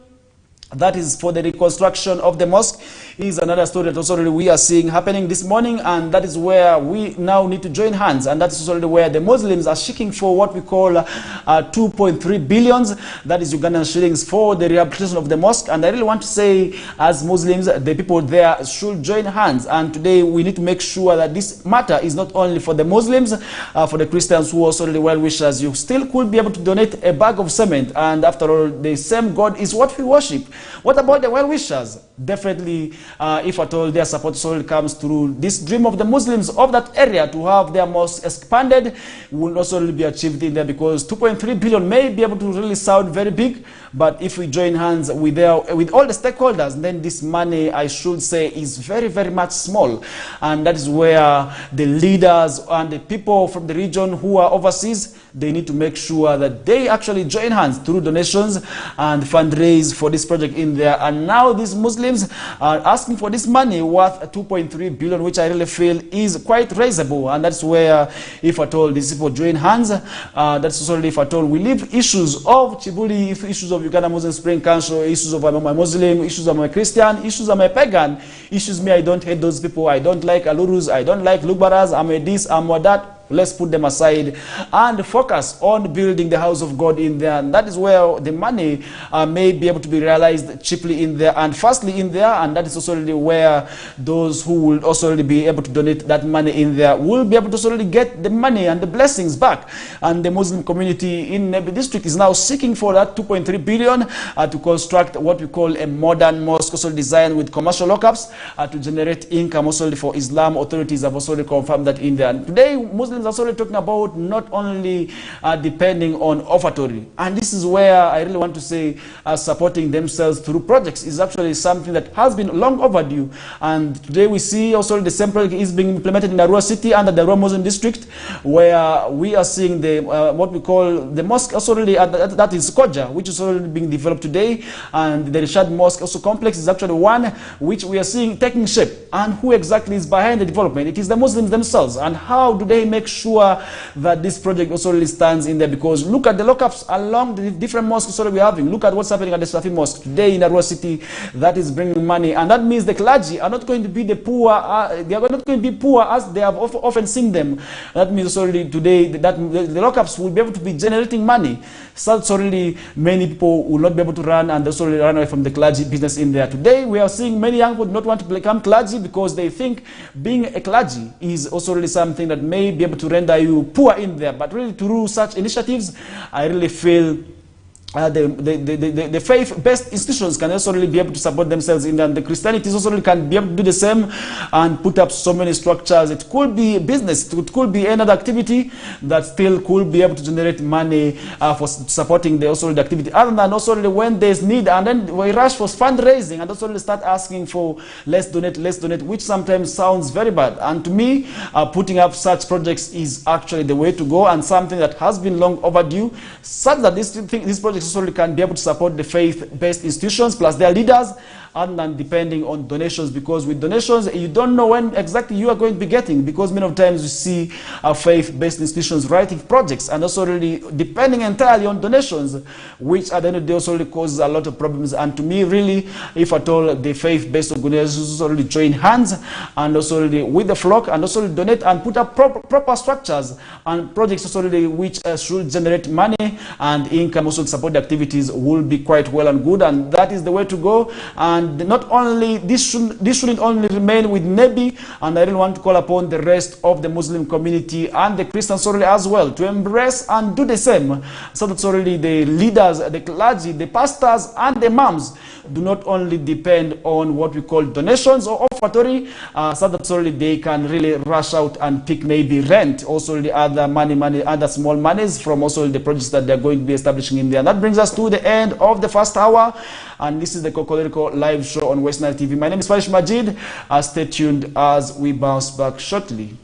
Speaker 1: That is for the reconstruction of the mosque. Is another story that also we are seeing happening this morning, and that is where we now need to join hands, and that is also where the Muslims are seeking for what we call 2.3 billions, that is Ugandan shillings, for the rehabilitation of the mosque. And I really want to say, as Muslims, the people there should join hands, and today we need to make sure that this matter is not only for the Muslims, for the Christians who also really well wishers. You still could be able to donate a bag of cement, and after all, the same God is what we worship. What about the well-wishers? Definitely, if at all their support solely comes through this dream of the Muslims of that area to have their mosque expanded, will also really be achieved in there, because 2.3 billion may be able to really sound very big, but if we join hands with all the stakeholders, then this money, I should say, is very, very much small. And that is where the leaders and the people from the region who are overseas, they need to make sure that they actually join hands through donations and fundraise for this project in there. And now these Muslims are asking for this money worth 2.3 billion, which I really feel is quite raisable. And that's where, if at all these people join hands, that's also if at all we leave issues of Chibuli, issues of Uganda Muslim Spring Council, issues of I'm a Muslim, issues of I'm a Christian, issues of I'm a pagan, issues me, I don't hate those people, I don't like Alurus, I don't like Lugbaras, I'm a this, I'm a that. Let's put them aside and focus on building the house of God in there. And that is where the money may be able to be realized cheaply in there and fastly in there. And that is also really where those who will also really be able to donate that money in there will be able to also really get the money and the blessings back. And the Muslim community in Nebi district is now seeking for that 2.3 billion to construct what we call a modern mosque, also designed with commercial lockups to generate income also for Islam. Authorities have also confirmed that in there. And today, Muslims are also talking about not only depending on offertory, and this is where I really want to say supporting themselves through projects is actually something that has been long overdue. And today we see also the same project is being implemented in Arua City under the Arua Muslim district, where we are seeing the what we call the mosque also really that is Koja, which is already being developed today, and the Rishad Mosque also complex is actually one which we are seeing taking shape. And who exactly is behind the development? It is the Muslims themselves. And how do they make make sure that this project also really stands in there, because look at the lockups along the different mosques we're having. Look at what's happening at the Safi Mosque today in Arua City. That is bringing money, and that means the clergy are not going to be the poor. They are not going to be poor as they have often seen them. That means already today that the lockups will be able to be generating money. So already many people will not be able to run, and also run away from the clergy business in there. Today we are seeing many young people do not want to become clergy because they think being a clergy is also really something that may be able to render you poor in there. But really, through such initiatives, I really feel the faith-based institutions can also really be able to support themselves in that. The Christianity also really can be able to do the same and put up so many structures. It could be business, it could be another activity that still could be able to generate money for supporting the also the activity. Other than also really when there's need, and then we rush for fundraising and also really start asking for let's donate, which sometimes sounds very bad. And to me, putting up such projects is actually the way to go, and something that has been long overdue, such that these projects also can be able to support the faith-based institutions plus their leaders, other than depending on donations, because with donations you don't know when exactly you are going to be getting, because many of times you see faith-based institutions writing projects and also really depending entirely on donations, which at the end of the day also really causes a lot of problems. And to me, really, if at all the faith-based organizations also really join hands and also really with the flock and also really donate and put up proper structures and projects also really which should generate money and income also to support the activities, will be quite well and good, and that is the way to go. And not only this shouldn't only remain with Nebi, and I really want to call upon the rest of the Muslim community and the Christians sorely as well to embrace and do the same, so that sorely the leaders, the clergy, the pastors and the imams do not only depend on what we call donations or offertory, so that sorely they can really rush out and pick maybe rent, also the other other small monies from also the projects that they're going to be establishing in there. And that brings us to the end of the first hour, and this is the KOKOLIRIKO live show on West Nile TV. My name is Farish Majid. Stay tuned as we bounce back shortly.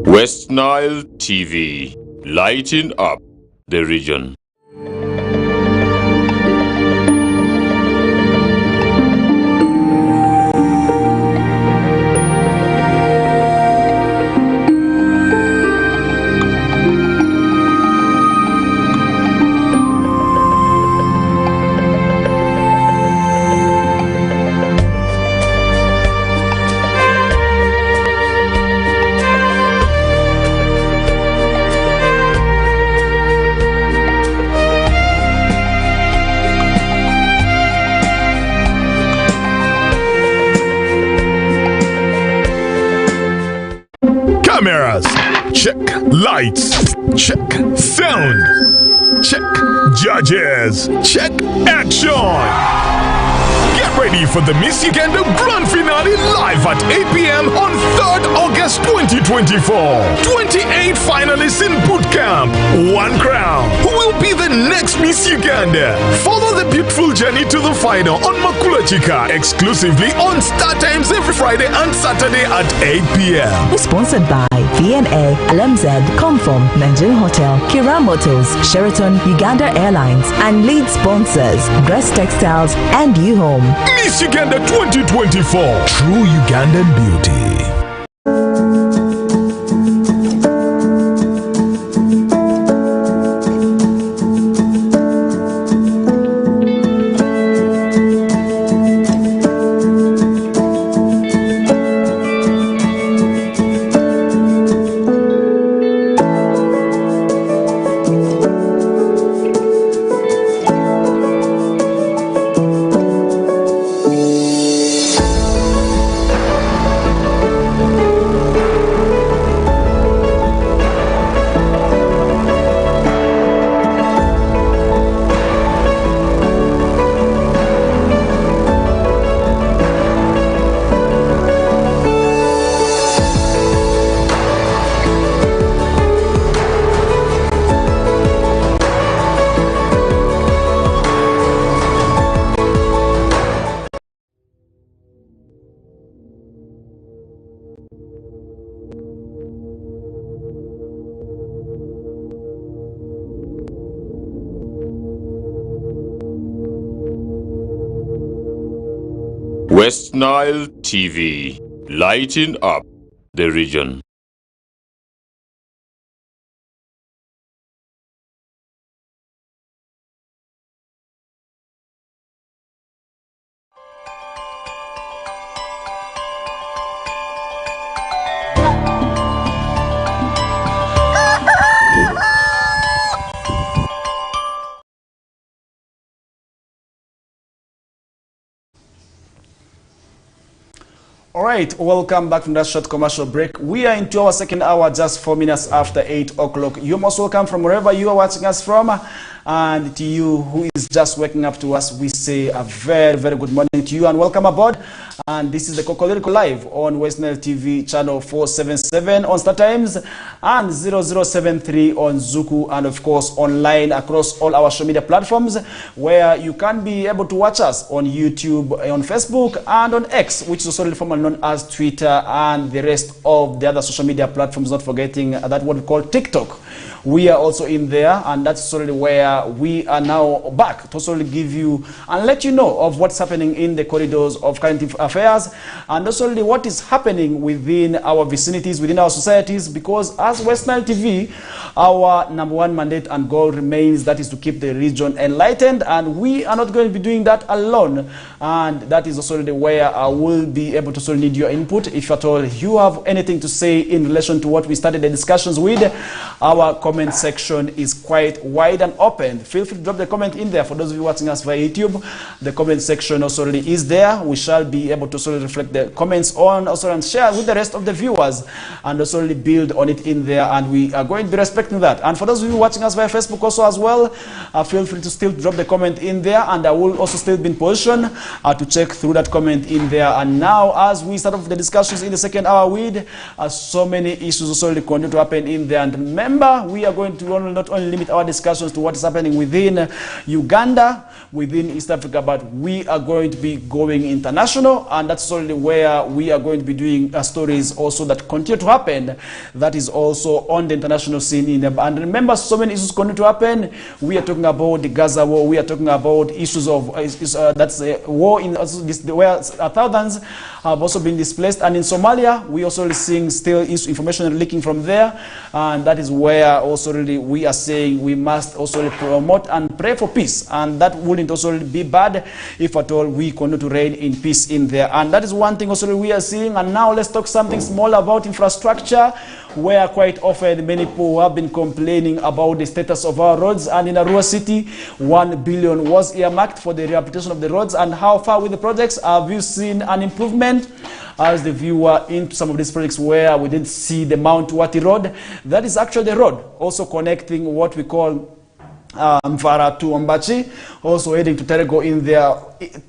Speaker 5: West Nile TV, lighting up the region.
Speaker 6: Cameras, check. Lights, check. Sound, check. Judges, check. Action. Get ready for the Miss Uganda Grand Finale live at 8 p.m. on 3rd August 2024. 28 finalists in boot camp. One crown. Who will be the next Miss Uganda? Follow the beautiful journey to the final on Makula Chika, exclusively on Star Times every Friday and Saturday at 8 p.m.
Speaker 7: Sponsored by VNA, LMZ, Comform, Nigerian Hotel, Kira Motors, Sheraton, Uganda Airlines, and lead sponsors, Dress Textiles and U-Home.
Speaker 6: Miss Uganda 2024. True Ugandan beauty.
Speaker 5: West Nile TV, lighting up the region.
Speaker 1: All right, welcome back from that short commercial break. We are into our second hour, just 4 minutes after 8 o'clock. You're most welcome from wherever you are watching us from. And to you who is just waking up to us, we say a very, very good morning to you and welcome aboard. And this is the KOKOLIRIKO Live on West Nile TV channel 477 on Star Times and 0073 on Zuku, and of course online across all our social media platforms where you can be able to watch us on YouTube, on Facebook, and on X, which is also formerly known as Twitter, and the rest of the other social media platforms, not forgetting that what we call TikTok. We are also in there, and that's already where we are now back to also give you and let you know of what's happening in the corridors of current affairs, and also what is happening within our vicinities, within our societies, because as West Nile TV, our #1 mandate and goal remains, that is to keep the region enlightened, and we are not going to be doing that alone. And that is also where I will be able to need your input. If at all you have anything to say in relation to what we started the discussions with, our comment section is quite wide and open. Feel free to drop the comment in there. For those of you watching us via YouTube, the comment section also is there. We shall be able to reflect the comments on also and share with the rest of the viewers, and also build on it in there, and we are going to be respecting that. And for those of you watching us via Facebook also as well, feel free to still drop the comment in there, and I will also still be in position to check through that comment in there. And now, as we start off the discussions in the second hour with so many issues also continue to happen in there. And remember, we are going to not only limit our discussions to what is happening within Uganda, within East Africa, but we are going to be going international, and that's only where we are going to be doing stories also that continue to happen, that is also on the international scene. And remember, so many issues continue to happen. We are talking about the Gaza war, we are talking about issues of that's a war in where thousands have also been displaced, and in Somalia we also seeing still information leaking from there, and that is where also really we are saying we must also promote and pray for peace, and that wouldn't also be bad if at all we continue to reign in peace in there. And that is one thing also we are seeing. And now let's talk something small about infrastructure, where quite often many people have been complaining about the status of our roads. And in Arua City, 1 billion was earmarked for the rehabilitation of the roads. And how far with the projects? Have you seen an improvement? As the viewer into some of these projects where we didn't see the Mount Wati Road, that is actually the road also connecting what we call Mfara to Ombachi, also heading to Terego in there,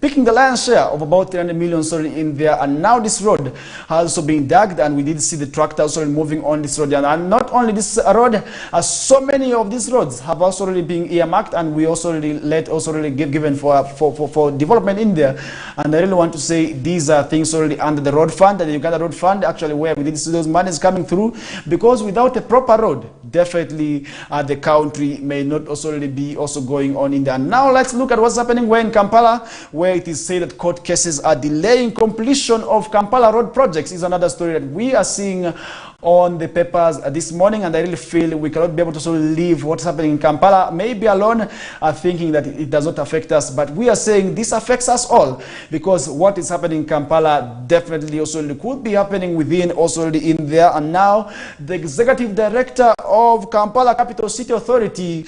Speaker 1: picking the lion's share of about 300 million in there. And now this road has also been dug, and we did see the tractor also moving on this road. And not only this road, so many of these roads have also really been earmarked, and we also really let also really given for development in there. And I really want to say these are things already under the road fund, the Uganda road fund, actually, where we did see those monies coming through, because without a proper road, definitely the country may not also really be also going on in there. And now let's look at what's happening where in Kampala, where it is said that court cases are delaying completion of Kampala road projects. Is another story that we are seeing on the papers this morning, and I really feel we cannot be able to sort of leave what's happening in Kampala maybe alone, thinking that it does not affect us, but we are saying this affects us all, because what is happening in Kampala definitely also could be happening within also in there. And now the executive director of Kampala Capital City Authority,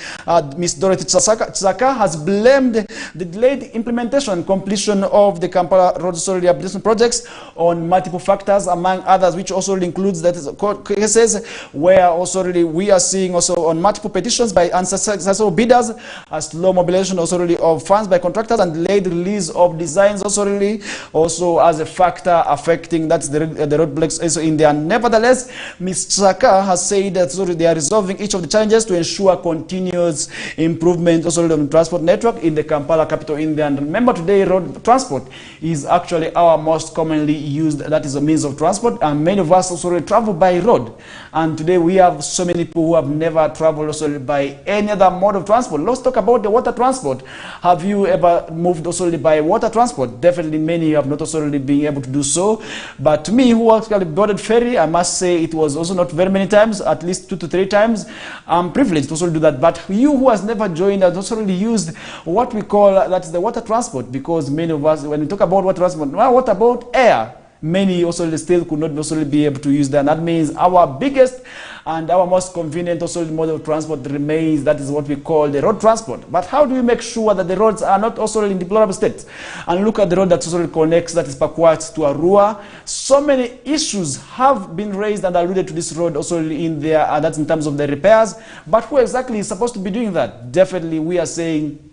Speaker 1: Ms. Dorothy Tsaka, has blamed the delayed implementation and completion of the Kampala road rehabilitation projects on multiple factors, among others, which also includes that court cases, where also really we are seeing also on multiple petitions by unsuccessful bidders, a slow mobilization also really of funds by contractors, and delayed release of designs also really also as a factor affecting that's the road blocks also in there. Nevertheless, Ms. Tsaka has said that sorry, they are resolving each of the challenges to ensure continuous improvement also on the transport network in the Kampala capital in there. And remember, today road transport is actually our most commonly used, that is a means of transport, and many of us also travel by by road. And today we have so many people who have never traveled also by any other mode of transport. Let's talk about the water transport. Have you ever moved also by water transport? Definitely many have not also been able to do so. But to me, who actually boarded ferry, I must say it was also not very many times, at least 2 to 3 times. I'm privileged to also do that. But you who has never joined has also used what we call that's the water transport, because many of us, when we talk about water transport, well, what about air? Many also still could not also be able to use that. And that means our biggest and our most convenient also mode of transport remains, that is what we call the road transport. But how do we make sure that the roads are not also in deplorable states? And look at the road that also connects, that is Pakwat to Arua. So many issues have been raised and alluded to this road also in there, and that's in terms of the repairs. But who exactly is supposed to be doing that? Definitely we are saying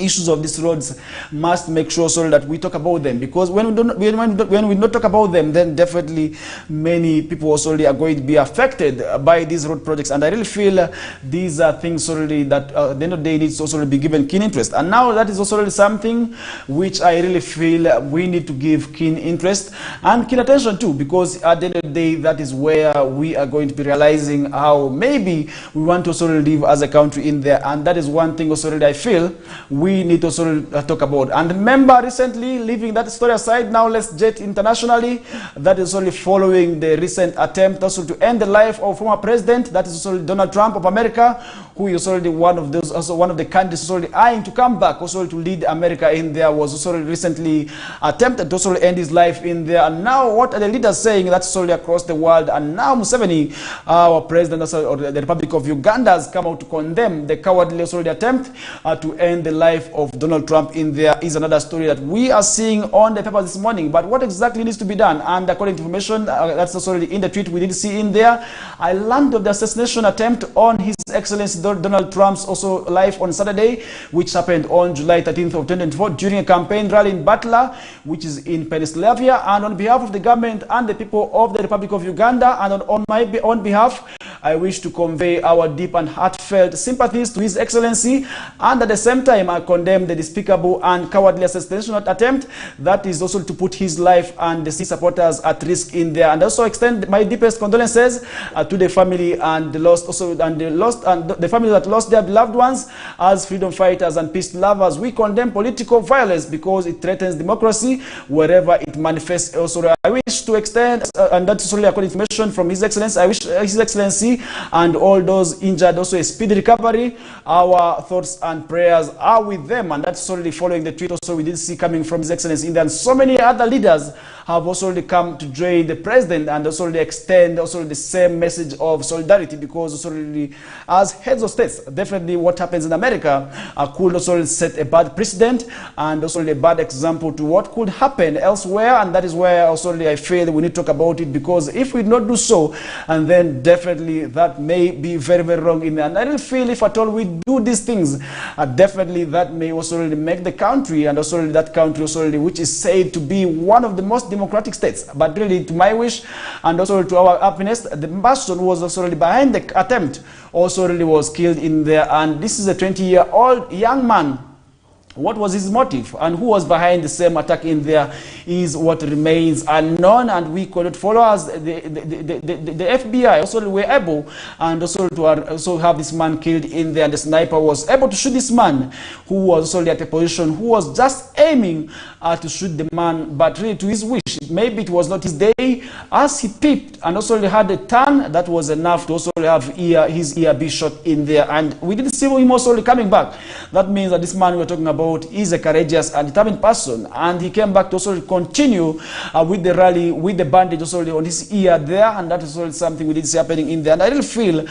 Speaker 1: issues of these roads must make sure so that we talk about them, because when we don't talk about them, then definitely many people also are going to be affected by these road projects. And I really feel these are things already that at the end of the day needs to also be given keen interest. And now that is also something which I really feel we need to give keen interest and keen attention to, because at the end of the day that is where we are going to be realizing how maybe we want to also live as a country in there. And that is one thing also I feel we need to also talk about. And remember, recently, leaving that story aside, now let's jet internationally. That is only following the recent attempt also to end the life of former president, that is also Donald Trump of America, who is already one of those, also one of the candidates already eyeing to come back also to lead America in there, was also recently attempted to also end his life in there. And now what are the leaders saying? That's already across the world. And now Museveni, our president also, or the Republic of Uganda, has come out to condemn the cowardly also attempt to end the life of Donald Trump in there. Is another story that we are seeing on the paper this morning. But what exactly needs to be done? And according to information that's also in the tweet we did see in there, I learned of the assassination attempt on His Excellency Donald Trump's also life on Saturday, which happened on July 13th of 2024 during a campaign rally in Butler, which is in Pennsylvania. And on behalf of the government and the people of the Republic of Uganda, and on my own behalf, I wish to convey our deep and heartfelt sympathies to His Excellency, and at the same time I condemn the despicable and cowardly assassination attempt that is also to put his life and the supporters at risk in there. And also extend my deepest condolences to the family and the lost, also and the family that lost their beloved ones. As freedom fighters and peace lovers, we condemn political violence because it threatens democracy wherever it manifests. Also, I wish to extend, and that's only according to information from His Excellency, I wish His Excellency and all those injured also a speedy recovery. Our thoughts and prayers are with them. And that's already following the tweet also we did see coming from His Excellency in there. And so many other leaders have also already come to join the president and also already extend also the same message of solidarity, because also already as heads of states, definitely what happens in America could also set a bad precedent and also a bad example to what could happen elsewhere. And that is where also I feel we need to talk about it, because if we do not do so, and then definitely that may be very, very wrong in there. And I really feel if at all we do these things, definitely that may also really make the country, and also really that country also really, which is said to be one of the most democratic states. But really, to my wish and also to our happiness, the person who was also really behind the attempt also really was killed in there. And this is a 20-year-old young man. What was his motive and who was behind the same attack in there is what remains unknown, and we could not follow as the FBI also were able and also to also have this man killed in there, and the sniper was able to shoot this man who was also at a position who was just aiming to shoot the man, but really to his wish, maybe it was not his day, as he peeped and also had a turn that was enough to also have his ear be shot in there. And we didn't see him also coming back. That means that this man we're talking about is a courageous and determined person, and he came back to also continue with the rally with the bandage also on his ear there, and that is also something we did see happening in there. And I really feel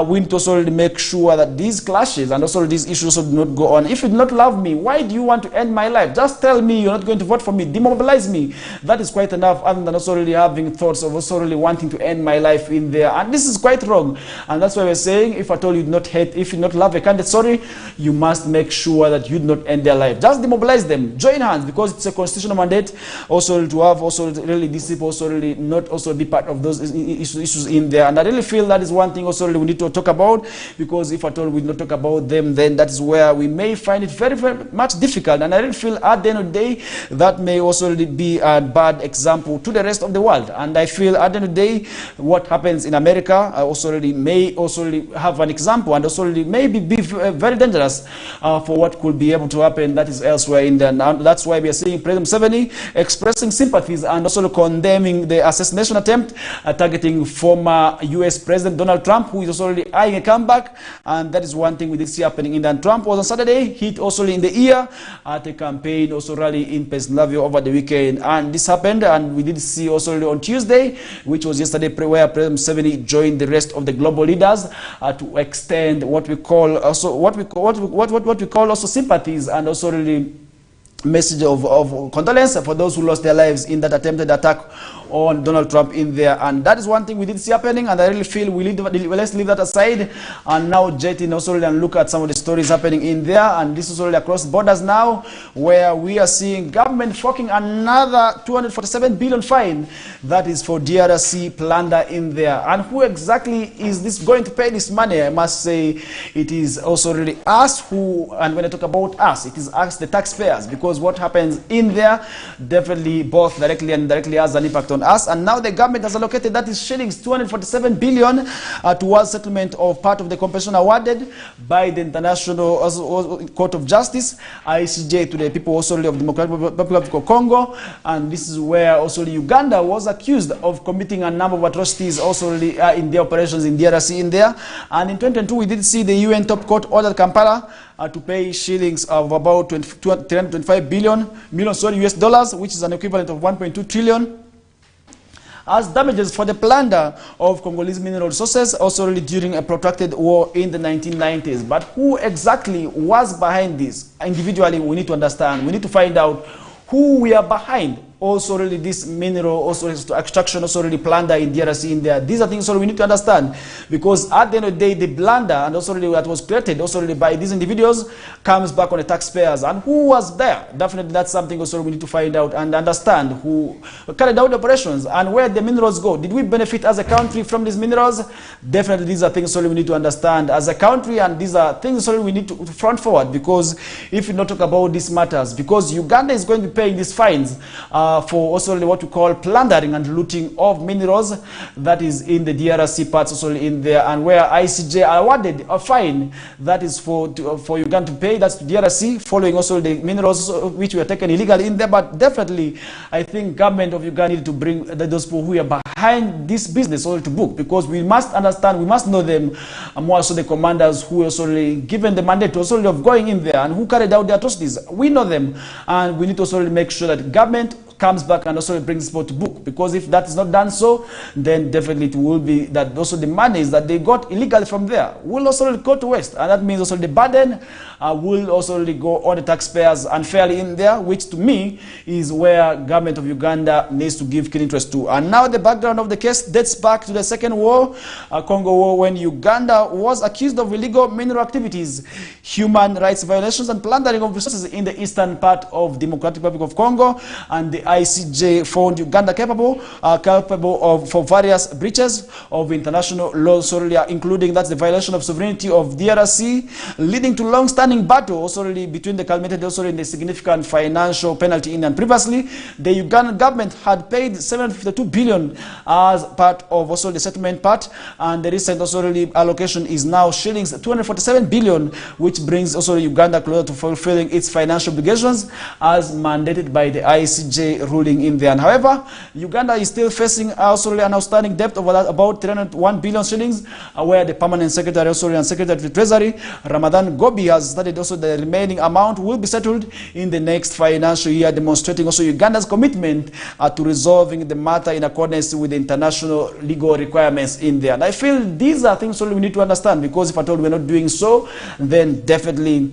Speaker 1: we need to also make sure that these clashes and also these issues also do not go on. If you do not love me, why do you want to end my life? Just tell me you're not going to vote for me, demobilize me. That is quite enough, other than also really having thoughts of also really wanting to end my life in there. And this is quite wrong, and that's why we're saying if at all you do not hate, if you do not love a candidate, sorry, you must make sure that you do not end end their life. Just demobilize them, join hands, because it's a constitutional mandate also to have also really these people also really not also be part of those issues in there. And I really feel that is one thing also really we need to talk about, because if at all we don't talk about them, then that is where we may find it very, very much difficult. And I really feel at the end of the day that may also really be a bad example to the rest of the world. And I feel at the end of the day what happens in America also really may also really have an example, and also really maybe be very dangerous for what could be able to happen that is elsewhere in there. And that's why we are seeing President Museveni expressing sympathies and also condemning the assassination attempt targeting former US President Donald Trump, who is also already eyeing a comeback. And that is one thing we did see happening in there. Trump was on Saturday hit also in the ear at a campaign also rally in Pennsylvania over the weekend, and this happened. And we did see also on Tuesday, which was yesterday, where President Museveni joined the rest of the global leaders to extend what we call also what we call also sympathies, and also really message of condolence for those who lost their lives in that attempted attack on Donald Trump in there. And that is one thing we did see happening, and I really feel let's leave that aside and now jet in also and look at some of the stories happening in there. And this is already across borders now, where we are seeing government forking another 247 billion fine that is for DRC plunder in there. And who exactly is this going to pay this money? I must say it is also really us who, and when I talk about us, it is us, the taxpayers, because what happens in there definitely both directly and indirectly has an impact on us. And now the government has allocated, that is shillings 247 billion towards settlement of part of the compensation awarded by the International Court of Justice, ICJ, to the people also of Democratic Republic of Congo. And this is where also Uganda was accused of committing a number of atrocities also in their operations in DRC in there. And in 2022 we did see the UN top court ordered Kampala to pay shillings of about 325 million US dollars, which is an equivalent of 1.2 trillion. As damages for the plunder of Congolese mineral resources, also really during a protracted war in the 1990s. But who exactly was behind this? Individually, we need to understand. We need to find out who we are behind. Also really this mineral, also extraction, also really plunder in DRC in there. These are things also we need to understand, because at the end of the day, the plunder and also really that was created also really by these individuals comes back on the taxpayers. And who was there? Definitely that's something also we need to find out and understand who carried out the operations and where the minerals go. Did we benefit as a country from these minerals? Definitely these are things also we need to understand as a country, and these are things also we need to front forward, because if we not talk about these matters, because Uganda is going to be paying these fines for also what we call plundering and looting of minerals that is in the DRC parts also in there, and where ICJ awarded a fine that is for Uganda to pay, that's to DRC, following also the minerals which were taken illegally in there. But definitely I think government of Uganda need to bring those people who are behind this business also to book, because we must understand, we must know them, and more also the commanders who are also given the mandate also of going in there and who carried out the atrocities. We know them, and we need to also make sure that government comes back and also brings people to book, because if that is not done so, then definitely it will be that also the monies that they got illegally from there will also go to waste, and that means also the burden will also go on the taxpayers unfairly in there, which to me is where government of Uganda needs to give keen interest to. And now the background of the case dates back to the Second War, Congo War, when Uganda was accused of illegal mineral activities, human rights violations, and plundering of resources in the eastern part of Democratic Republic of Congo. And the ICJ found Uganda capable of for various breaches of international law, including that's the violation of sovereignty of DRC, leading to long-standing battle also between the culminated also in the significant financial penalty in. And previously, the Ugandan government had paid 752 billion as part of also the settlement part, and the recent also allocation is now shillings 247 billion, which brings also Uganda closer to fulfilling its financial obligations as mandated by the ICJ ruling in there. And however, Uganda is still facing also an outstanding debt of about 301 billion shillings, where the permanent secretary also and secretary to treasury Ramadan Gobi has stated also the remaining amount will be settled in the next financial year, demonstrating also Uganda's commitment to resolving the matter in accordance with the international legal requirements in there. And I feel these are things we need to understand, because if at all we're not doing so, then definitely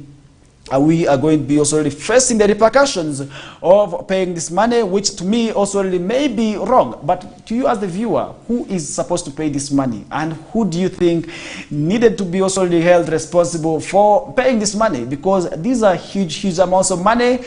Speaker 1: we are going to be also facing the repercussions of paying this money, which to me also may be wrong. But to you as the viewer, who is supposed to pay this money, and who do you think needed to be also held responsible for paying this money? Because these are huge amounts of money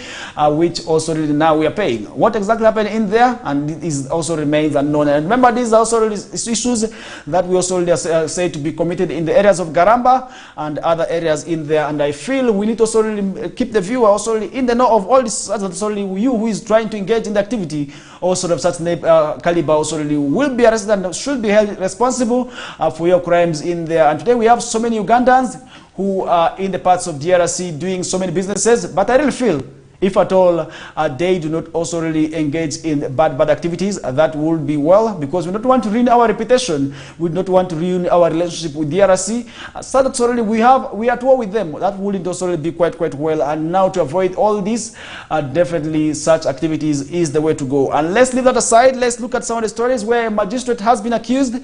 Speaker 1: which also now we are paying. What exactly happened in there, and it is also remains unknown. And remember, these are also issues that we also say to be committed in the areas of Garamba and other areas in there. And I feel we need to also keep the viewer also in the know of all this. Only you who is trying to engage in the activity also of such caliber also will be arrested and should be held responsible for your crimes in there. And today we have so many Ugandans who are in the parts of DRC doing so many businesses, but I really feel if at all they do not also really engage in bad activities, that would be well, because we don't want to ruin our reputation. We do not want to ruin our relationship with DRC. So that's already we are at war with them. That wouldn't also be quite well. And now to avoid all this, definitely such activities is the way to go. And let's leave that aside. Let's look at some of the stories where a magistrate has been accused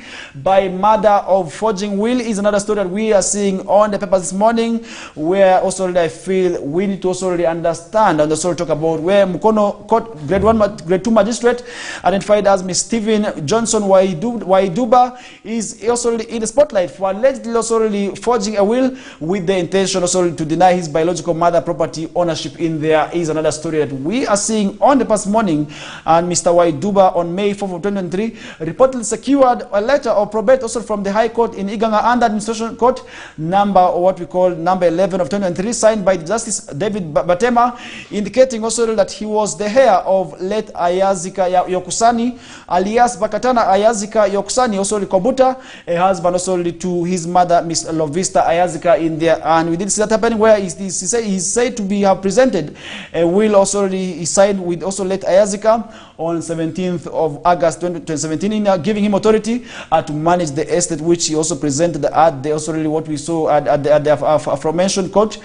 Speaker 1: by murder of forging will. Is another story that we are seeing on the paper this morning, where also I feel we need to also really understand and also talk about where Mukono Court Grade 2 magistrate identified as Ms. Stephen Johnson Waiduba is also in the spotlight for allegedly also really forging a will with the intention also to deny his biological mother property ownership in there. Is another story that we are seeing on the past morning. And Mr. Waiduba on May 4th of 2023 reportedly secured a letter of probate also from the High Court in Iganga under Administration Court number 11 of 2023, signed by Justice David Batema, indicating also that he was the heir of late Ayazika Yokusani, alias Bakatana Ayazika Yokusani, also Kobuta, a husband also to his mother, Miss Lovista Ayazika, in there. And we did see that happening, where he's said to be have presented a will also he signed with also late Ayazika on 17th of August 2017, giving him authority to manage the estate, which he also presented at the also really what we saw at the aforementioned court,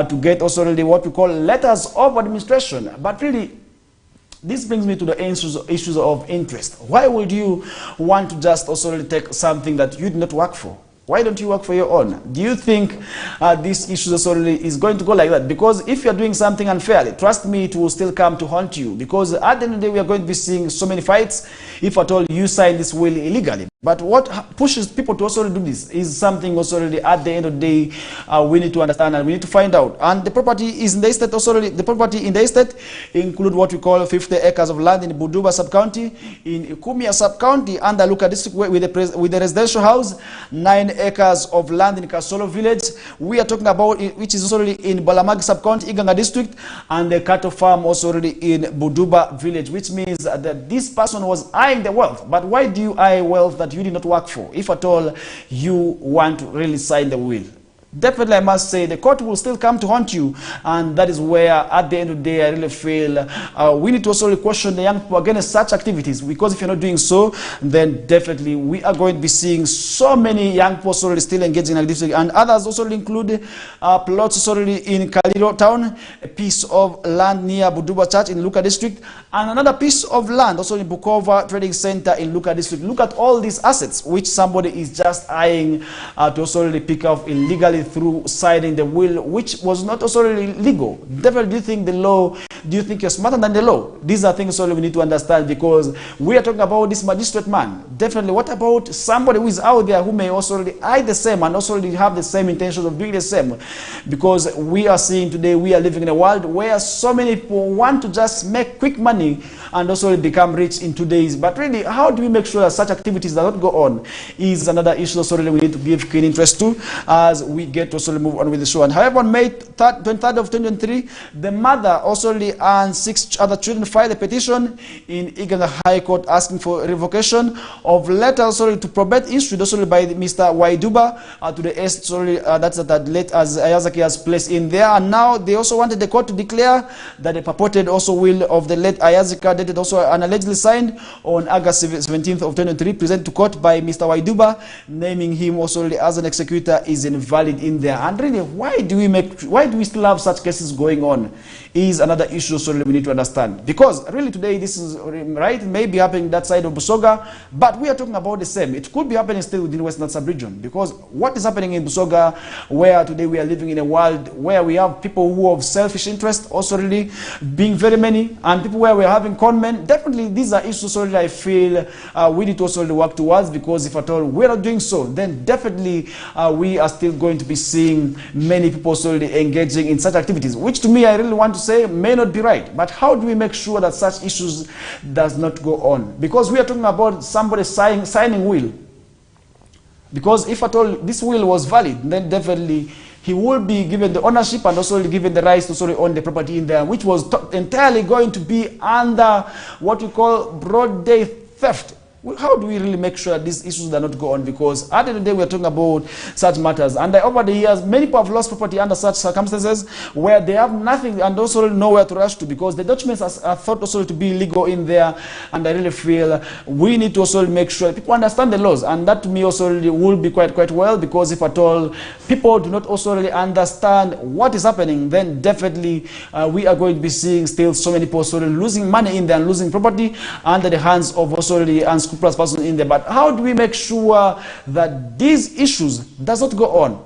Speaker 1: to get also really what we call letters of administration. But really, this brings me to the issues of interest. Why would you want to just also really take something that you did not work for? Why don't you work for your own? Do you think this issue is going to go like that? Because if you're doing something unfairly, trust me, it will still come to haunt you. Because at the end of the day, we are going to be seeing so many fights if at all you sign this will illegally. But what pushes people to also do this is something also really at the end of the day we need to understand and we need to find out. And the property is in the estate also really, the property in the estate include what we call 50 acres of land in Buduba sub-county, in Ikumia sub-county under Luka district with the residential house, 9 acres of land in Kasolo village. We are talking about which is also really in Balamagi sub-county, Iganga district, and the cattle farm also really in Buduba village, which means that this person was eyeing the wealth. But why do you eye wealth that you did not work for, if at all you want to really sign the will? Definitely, I must say, the court will still come to haunt you, and that is where, at the end of the day, I really feel we need to also question the young people against such activities, because if you're not doing so, then definitely we are going to be seeing so many young people also still engaging in activities, and others also include plots also in Kaliro town, a piece of land near Buduba Church in Luka district, and another piece of land also in Bukova Trading Center in Luka district. Look at all these assets which somebody is just eyeing to also really pick up illegally through signing the will, which was not also really legal. Definitely, do you think the law, do you think you're smarter than the law? These are things only we need to understand, because we are talking about this magistrate man. Definitely, what about somebody who is out there who may also really eye the same and also really have the same intentions of doing the same? Because we are seeing today, we are living in a world where so many people want to just make quick money and also become rich in 2 days. But really, how do we make sure that such activities do not go on is another issue also really we need to give keen interest to as we get to also move on with the show. And however, on May 23rd of 2023, the mother also and 6 other children filed a petition in Iganga High Court asking for revocation of letter also to probate issued also by Mr. Waiduba to the estate that late as Ayazaki has placed in there. And now they also wanted the court to declare that the purported also will of the late Ayazaka, dated also and allegedly signed on August 17th of 2023, presented to court by Mr. Waiduba, naming him also as an executor, is invalid in there. And really, why do we still have such cases going on is another issue sorely we need to understand. Because really today this is right, maybe happening that side of Busoga, but we are talking about the same. It could be happening still within Western Sub-region, because what is happening in Busoga, where today we are living in a world where we have people who have selfish interest also really being very many, and people where we are having conmen, definitely these are issues sorely I feel we need to also work towards, because if at all we are not doing so, then definitely we are still going to be seeing many people sorely engaging in such activities, which to me I really want to say may not be right. But how do we make sure that such issues does not go on? Because we are talking about somebody signing will. Because if at all this will was valid, then definitely he will be given the ownership and also given the rights to sorry own the property in there, which was entirely going to be under what we call broad day theft. How do we really make sure these issues do not go on? Because at the end of the day, we are talking about such matters. And over the years, many people have lost property under such circumstances where they have nothing and also nowhere to rush to, because the documents are thought also to be legal in there. And I really feel we need to also make sure people understand the laws. And that to me also really will be quite well, because if at all people do not also really understand what is happening, then definitely we are going to be seeing still so many people also losing money in there and losing property under the hands of also really unscrupulous person in there. But how do we make sure that these issues does not go on?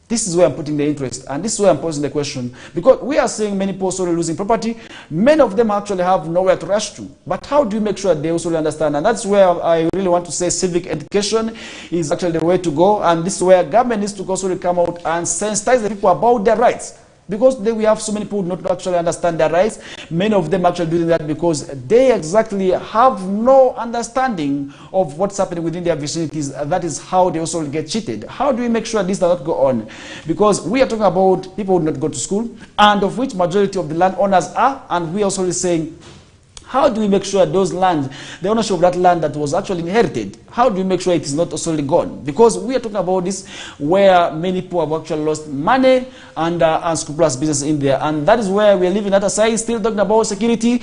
Speaker 1: This is where I'm putting the interest, and this is where I'm posing the question, because we are seeing many people also losing property. Many of them actually have nowhere to rush to. But how do we make sure they also understand? And that's where I really want to say civic education is actually the way to go, and this is where government needs to also come out and sensitize the people about their rights. Because today we have so many people who do not actually understand their rights. Many of them actually doing that because they exactly have no understanding of what's happening within their vicinities. That is how they also get cheated. How do we make sure this does not go on? Because we are talking about people who do not go to school, and of which majority of the landowners are, and we are also saying, how do we make sure those lands, the ownership of that land that was actually inherited, how do we make sure it is not also gone? Because we are talking about this where many people have actually lost money and unscrupulous business in there. And that is where we are living at a side, still talking about security,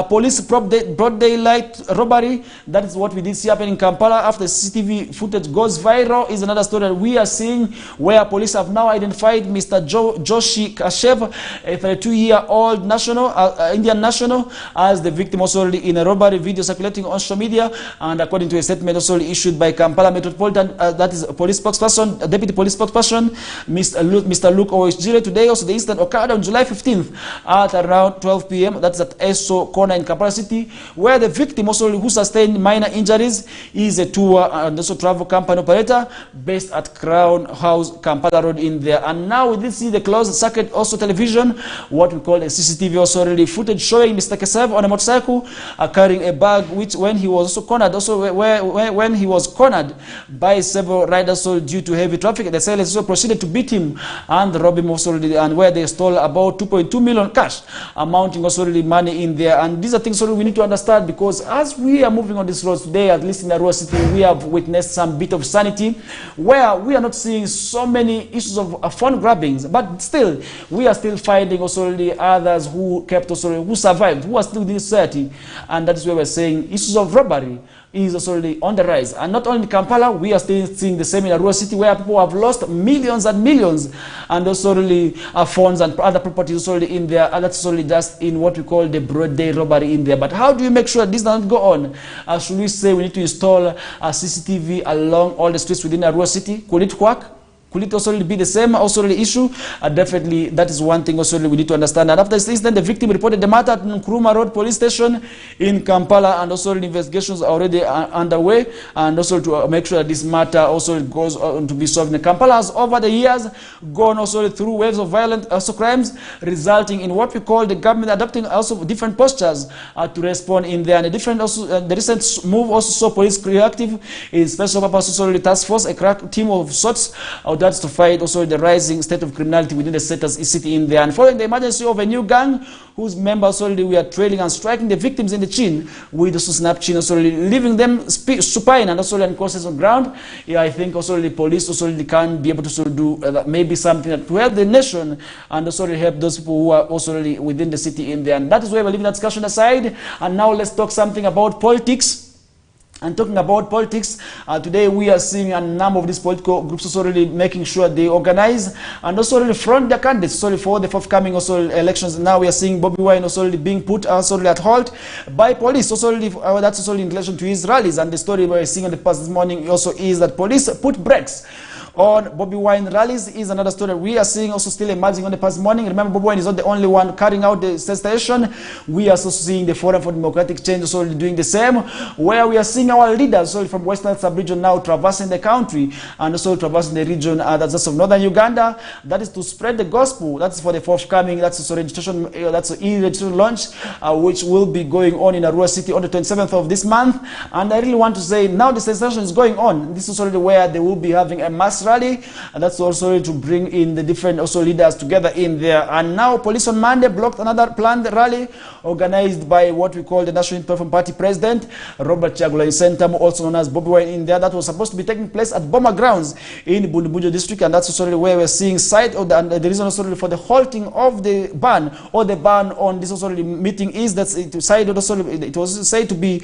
Speaker 1: police broad daylight robbery. That is what we did see happen in Kampala after CCTV footage goes viral. Is another story that we are seeing where police have now identified Mr. Joshi Kashev, a 32-year-old national, Indian national, as the victim also in a robbery video circulating on social media. And according to a statement also issued by Kampala Metropolitan, that is a police spokesperson, a deputy police spokesperson, Mr. Luke Oishjire, today also the incident occurred on July 15th at around 12 p.m. That's at Eso corner in Kampala City, where the victim also who sustained minor injuries is a tour and also travel company operator based at Crown House, Kampala Road in there. And now we did see the closed circuit also television, what we call a CCTV also really footage showing Mr. Kasev on a motorcycle carrying a bag, which when he was also cornered, also when he was cornered by several riders so due to heavy traffic, the sailors also proceeded to beat him and rob him also, and where they stole about 2.2 million cash, amounting also really money in there. And these are things we need to understand, because as we are moving on this road today, at least in Arua City, we have witnessed some bit of sanity, where we are not seeing so many issues of phone grabbings, but still we are still finding also really others who kept also, who survived, who are still in this society. And that is where we're saying issues of robbery is also really on the rise. And not only in Kampala, we are still seeing the same in Arua City, where people have lost millions and millions, and also really phones and other properties also in there, and that's only just in what we call the broad day robbery in there. But how do we make sure this does not go on? Should we say we need to install a CCTV along all the streets within Arua City? Could it work? Could it also be the same also the issue? Definitely, that is one thing also we need to understand. And after this incident, the victim reported the matter at Nkrumah Road Police Station in Kampala, and also the investigations are already underway, and also to make sure that this matter also goes on to be solved. And Kampala has over the years gone also through waves of violent also crimes, resulting in what we call the government adopting also different postures to respond in there. And the different also the recent move also saw police reactive in special purpose also task force, a crack team of sorts. That's to fight also the rising state of criminality within the city in there. And following the emergency of a new gang whose members already were trailing and striking the victims in the chin with also snap chin, also leaving them supine and also unconscious on ground. Yeah, I think also the police also can be able to do maybe something that will help the nation and also help those people who are also within the city in there. And that is where we're leaving that discussion aside. And now let's talk something about politics. And talking about politics, today we are seeing a number of these political groups also really making sure they organize and also really front their candidates also for the forthcoming also elections. Now we are seeing Bobby Wine also really being put also really at halt by police. Also really, that's also in relation to his rallies. And the story we're seeing on the past this morning also is that police put brakes on Bobby Wine rallies. Is another story we are seeing also still emerging on the past morning. Remember, Bobby Wine is not the only one carrying out the station. We are also seeing the Forum for Democratic Change also doing the same, where we are seeing our leaders also from Western Sub-region now traversing the country and also traversing the region that's also of Northern Uganda. That is to spread the gospel. That's for the forthcoming, that's also registration, that's e-registration launch, which will be going on in Arua City on the 27th of this month. And I really want to say now the sensation is going on. This is already where they will be having a mass rally, and that's also to bring in the different also leaders together in there. And now police on Monday blocked another planned rally organized by what we call the National Platform Party President Robert Kyagulanyi Ssentamu, also known as Bobby Wine, in there. That was supposed to be taking place at Boma Grounds in Bundubujo district, and that's also where we're seeing site of the, and the reason also for the halting of the ban or the ban on this also meeting is that it was said to be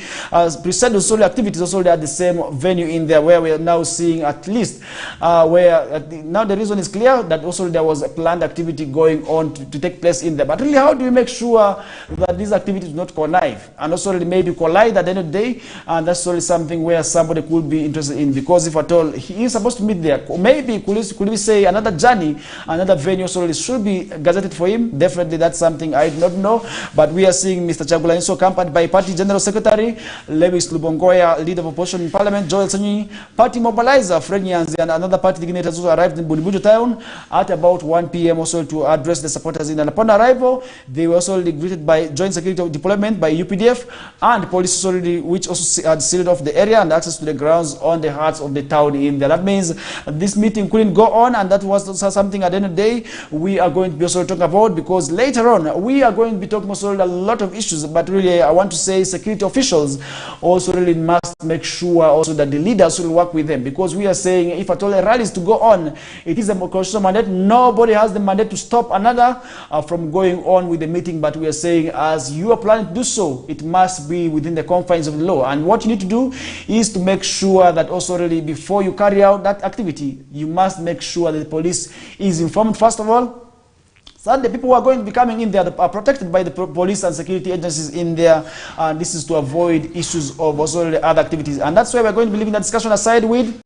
Speaker 1: presented also activities also at the same venue in there, where we are now seeing at least now the reason is clear that also there was a planned activity going on to take place in there. But really, how do we make sure that these activities do not connive and also really maybe collide at the end of the day? And that's really something where somebody could be interested in, because if at all he is supposed to meet there, maybe could we say another journey, another venue also should be gazetted for him? Definitely that's something I do not know. But we are seeing Mr. Kyagulanyi accompanied by Party General Secretary Lewis Lubongoya, Leader of Opposition in Parliament Joel Sanyonyi, Party Mobilizer Fred Nyanzi, and another party dignitaries also arrived in Bundubujo town at about 1 p.m. also to address the supporters in. And upon arrival, they were also greeted by joint security deployment by UPDF and police already, which also had sealed off the area and access to the grounds on the hearts of the town in there. That means this meeting couldn't go on, and that was something at the end of the day we are going to be also talking about, because later on we are going to be talking also a lot of issues. But really, I want to say security officials also really must make sure also that the leaders will work with them, because we are saying if at all a rally is to go on, it is a constitutional mandate. Nobody has the mandate to stop another from going on with the meeting. But we are saying, as you are planning to do so, it must be within the confines of the law. And what you need to do is to make sure that also really before you carry out that activity, you must make sure that the police is informed first of all, so the people who are going to be coming in there are protected by the police and security agencies in there. This is to avoid issues of also the other activities. And that's why we're going to be leaving the discussion aside with,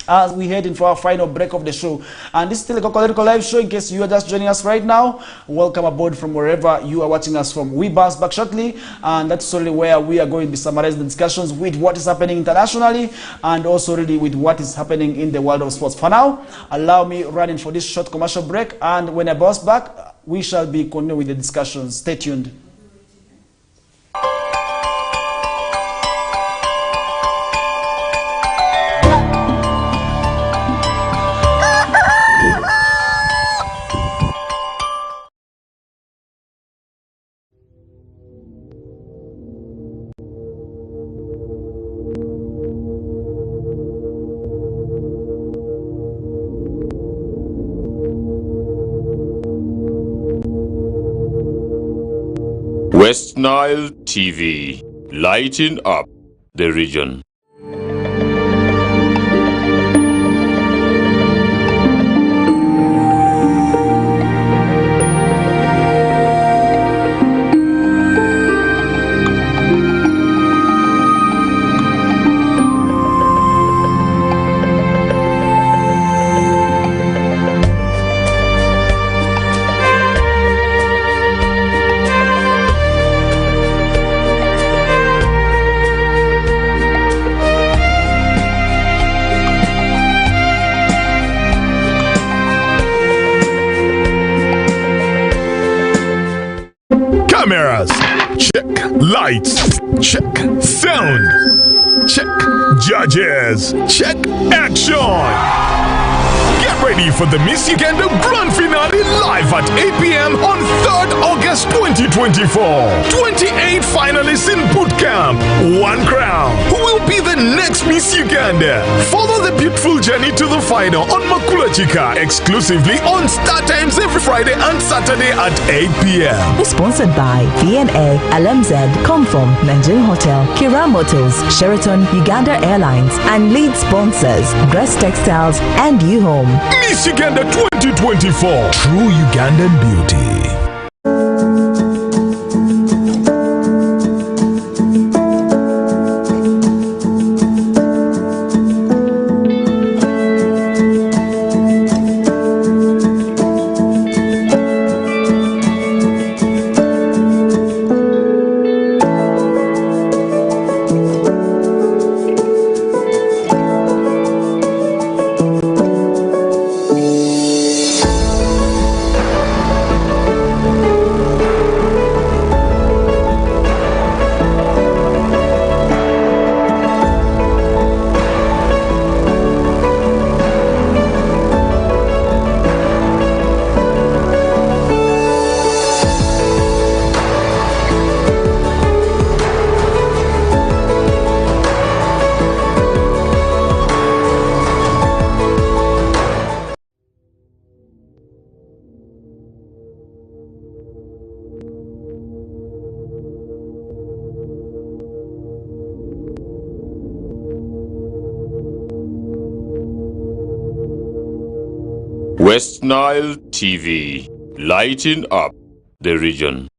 Speaker 1: as we head in for our final break of the show. And this is still a KOKOLIRIKO live show. In case you are just joining us right now, welcome aboard from wherever you are watching us from. We bounce back shortly, and that's only where we are going to be summarizing the discussions with what is happening internationally and also really with what is happening in the world of sports. For now, allow me running for this short commercial break, and when I bounce back, we shall be continuing with the discussions. Stay tuned.
Speaker 5: West Nile TV, lighting up the region.
Speaker 6: Cameras, check. Lights, check. Sound, check. Judges, check. Action. Get ready for the Miss Uganda Grand Finale live at 8 p.m. on 3rd August 2024. 28 finalists in boot camp. One crown. Who will be the next against Miss Uganda. Follow the beautiful journey to the final on Makula Chika, exclusively on Star Times every Friday and Saturday at 8 p.m.
Speaker 7: Sponsored by VNA, LMZ, Comform, Mandarin Hotel, Kira Motors, Sheraton, Uganda Airlines, and lead sponsors, Grace Textiles and U-Home.
Speaker 6: Miss Uganda 2024, true Ugandan beauty.
Speaker 5: West Nile TV, lighting up the region.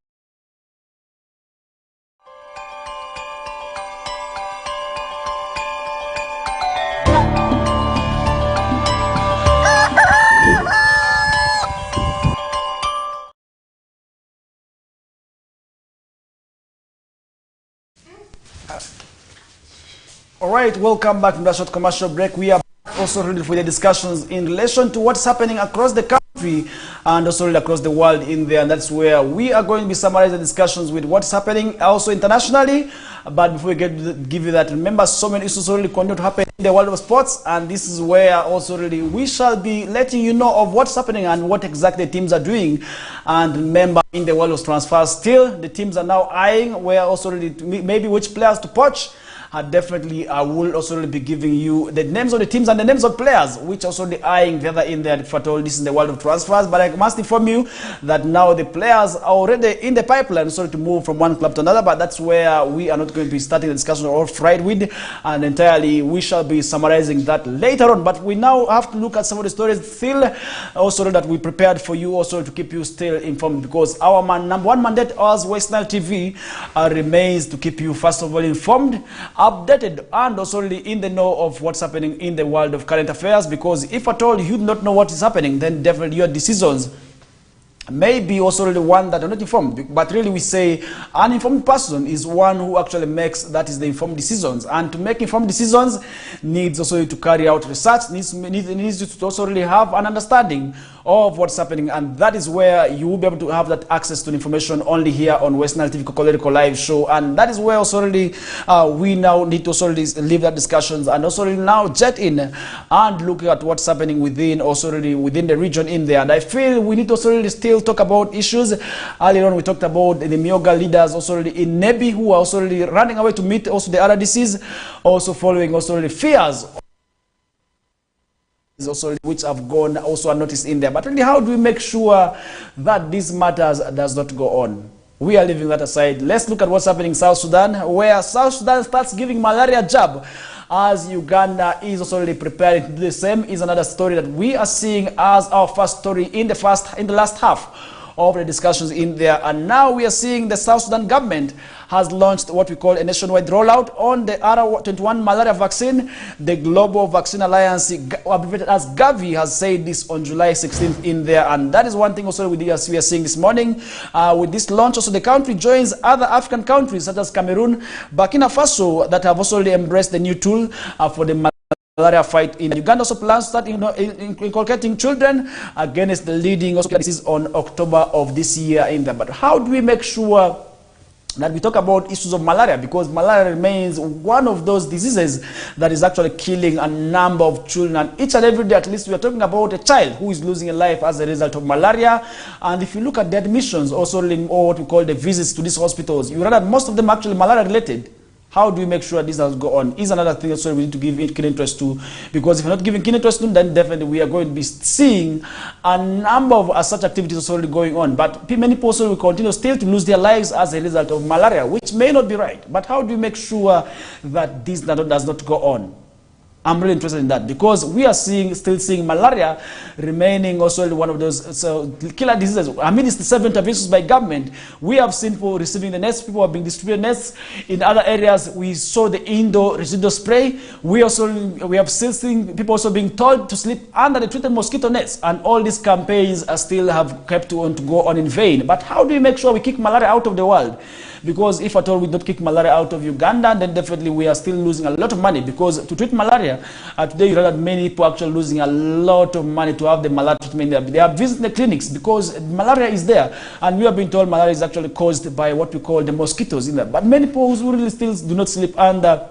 Speaker 1: All right, welcome back from that short commercial break. We are also ready for the discussions in relation to what's happening across the country and also really across the world in there. And that's where we are going to be summarizing the discussions with what's happening also internationally. But before we give you that, remember, so many issues really continue to happen in the world of sports. And this is where also really we shall be letting you know of what's happening and what exactly teams are doing. And remember, in the world of transfers, still the teams are now eyeing where also really maybe which players to poach. Definitely I will also really be giving you the names of the teams and the names of players which also the eyeing the other in there for all this in the world of transfers. But I must inform you that now the players are already in the pipeline, sorry, to move from one club to another. But that's where we are not going to be starting the discussion or right with, and entirely we shall be summarizing that later on. But we now have to look at some of the stories still also that we prepared for you also to keep you still informed, because our number one mandate as West Nile TV remains to keep you first of all informed, updated, and also really in the know of what's happening in the world of current affairs. Because if at all you do not know what is happening, then definitely your decisions may be also really one that are not informed. But really we say an informed person is one who actually makes, that is the informed decisions. And to make informed decisions needs also to carry out research, needs to also really have an understanding of what's happening. And that is where you will be able to have that access to information only here on West Nile TV KOKOLIRIKO live show. And that is where also really we now need to also really leave that discussions and also really now jet in and look at what's happening within also really within the region in there. And I feel we need to also really still talk about issues. Earlier on we talked about the Myoga leaders also really in Nebi, who are also really running away to meet also the RDCs, also following also really fears also which have gone also unnoticed in there. But really, how do we make sure that these matters does not go on? We are leaving that aside. Let's look at what's happening in South Sudan, where South Sudan starts giving malaria jab as Uganda is also really preparing to do the same. Is another story that we are seeing as our first story in the last half of the discussions in there. And now we are seeing the South Sudan government has launched what we call a nationwide rollout on the R21 malaria vaccine. The Global Vaccine Alliance, abbreviated as Gavi, has said this on July 16th in there. And that is one thing also we are seeing this morning. With this launch, also the country joins other African countries such as Cameroon, Burkina Faso, that have also embraced the new tool for the malaria fight in Uganda. Also plans to start inculcating children against the leading disease on October of this year in there. But how do we make sure that we talk about issues of malaria? Because malaria remains one of those diseases that is actually killing a number of children, and each and every day at least we are talking about a child who is losing a life as a result of malaria. And if you look at the admissions also, or what we call the visits to these hospitals, you realize that most of them are actually malaria related. How do we make sure this does go on? Is another thing that we need to give keen interest to, because if you're not giving keen interest to, then definitely we are going to be seeing a number of such activities already going on. But many people will continue still to lose their lives as a result of malaria, which may not be right. But how do we make sure that this does not go on? I'm really interested in that, because we are still seeing malaria remaining also one of those killer diseases. Amidst the 7 interventions by government, we have seen people receiving the nets, people are being distributed nets. In other areas, we saw the indoor residual spray. We have still seen people also being told to sleep under the treated mosquito nets, and all these campaigns are still have kept on to go on in vain. But how do we make sure we kick malaria out of the world? Because if at all we don't kick malaria out of Uganda, then definitely we are still losing a lot of money. Because to treat malaria, today you know that many people are actually losing a lot of money to have the malaria treatment there. They are visiting the clinics because malaria is there. And we have been told malaria is actually caused by what we call the mosquitoes in there. But many people who really still do not sleep under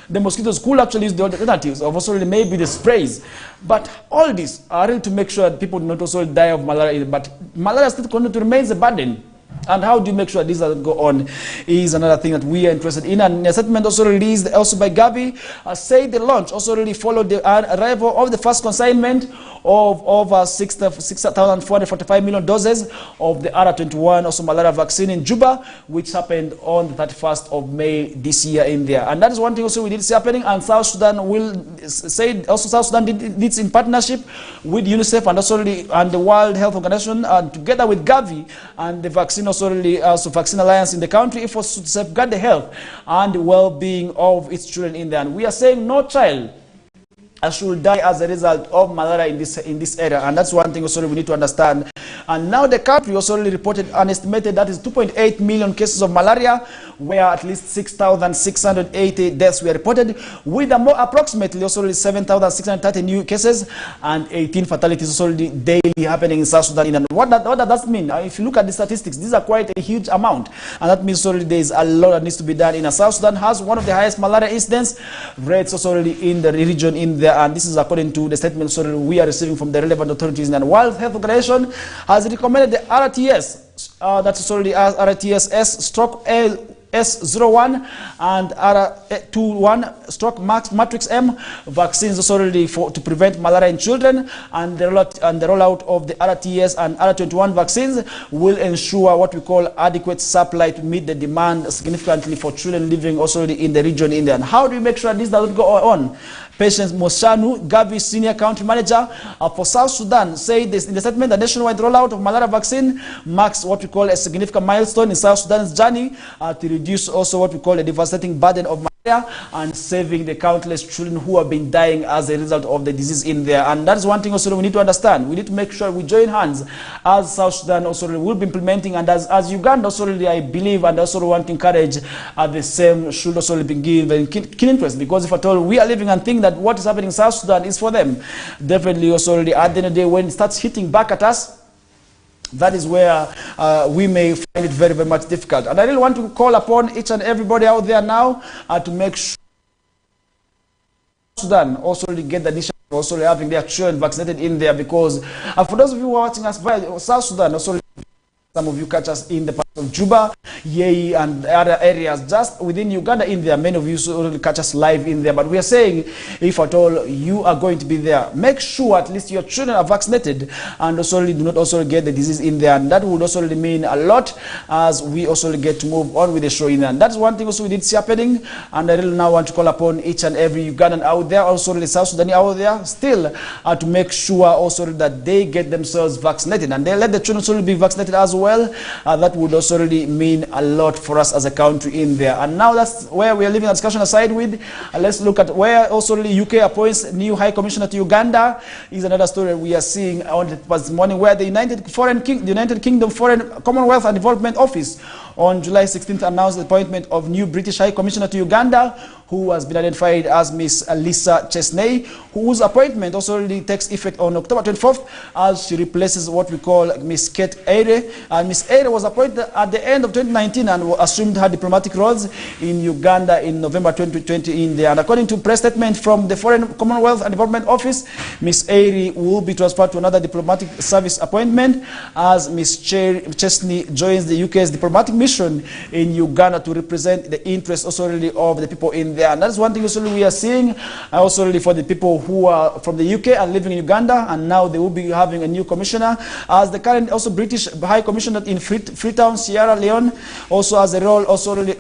Speaker 1: the mosquitoes could actually use the alternatives of also maybe the sprays. But all these are really to make sure that people do not also die of malaria. But malaria still continues to remain a burden. And how do you make sure this doesn't go on is another thing that we are interested in. And a statement also released also by Gavi say the launch also really followed the arrival of the first consignment of over 6,445 million doses of the R21 also malaria vaccine in Juba, which happened on the 31st of May this year in there. And that is one thing also we did see happening. And South Sudan will say also South Sudan did this in partnership with UNICEF and also and the World Health Organization, and together with Gavi and the vaccine also Vaccine Alliance in the country, if was to safeguard the health and well-being of its children in there. And we are saying no child should die as a result of malaria in this area, and that's one thing also we need to understand. And now the country also reported an estimated that is 2.8 million cases of malaria, where at least 6,680 deaths were reported, with approximately also 7,630 new cases and 18 fatalities also daily happening in South Sudan. And what does that mean? If you look at the statistics, these are quite a huge amount, and that means there is a lot that needs to be done. In South Sudan has one of the highest malaria incidence rates also in the region in there, and this is according to the statements we are receiving from the relevant authorities. And the World Health Organization has recommended the RTS, that's already RTS S01 and R21 Matrix M vaccines already to prevent malaria in children, and the rollout of the RTS and R21 vaccines will ensure what we call adequate supply to meet the demand significantly for children living also in the region in there. And how do we make sure this doesn't go on? Patience Moshanu, Gavi Senior Country Manager for South Sudan, said this in the statement: the nationwide rollout of malaria vaccine marks what we call a significant milestone in South Sudan's journey to reduce also what we call a devastating burden of malaria and saving the countless children who have been dying as a result of the disease in there. And that's one thing also we need to understand. We need to make sure we join hands as South Sudan also will be implementing, and as Uganda also I believe and also want to encourage the same should also be given keen interest, because if at all we are living and think that what is happening in South Sudan is for them, definitely also at the end of the day when it starts hitting back at us, that is where we may find it very, very much difficult. And I really want to call upon each and everybody out there now to make sure Sudan also get the initiative also having their children vaccinated in there, because for those of you who are watching us via South Sudan, also some of you catch us in the part of Juba, Yei, and other areas just within Uganda in there. Many of you already catch us live in there. But we are saying, if at all you are going to be there, make sure at least your children are vaccinated and also do not also get the disease in there. And that would also mean a lot as we also get to move on with the show in there. And that's one thing also we did see happening. And I really now want to call upon each and every Ugandan out there, also the South Sudanese out there, still to make sure also that they get themselves vaccinated. And they let the children also be vaccinated as well. That would also really mean a lot for us as a country in there. And now that's where we are leaving the discussion aside with. Let's look at where also really UK appoints new High Commissioner to Uganda. Is another story we are seeing on this morning, where the United Kingdom Foreign Commonwealth and Development Office on July 16th announced the appointment of new British High Commissioner to Uganda, who has been identified as Miss Lisa Chesney, whose appointment also already takes effect on October 24th as she replaces what we call Miss Kate Eire. And Miss Eire was appointed at the end of 2019 and assumed her diplomatic roles in Uganda in November 2020 in there. And according to press statement from the Foreign Commonwealth and Development Office, Miss Eire will be transferred to another diplomatic service appointment as Miss Chesney joins the UK's diplomatic mission in Uganda to represent the interests also really of the people in there. And that's one thing also we are seeing also really for the people who are from the UK and living in Uganda, and now they will be having a new commissioner as the current also British High Commissioner in Freetown, Sierra Leone, also has a role also really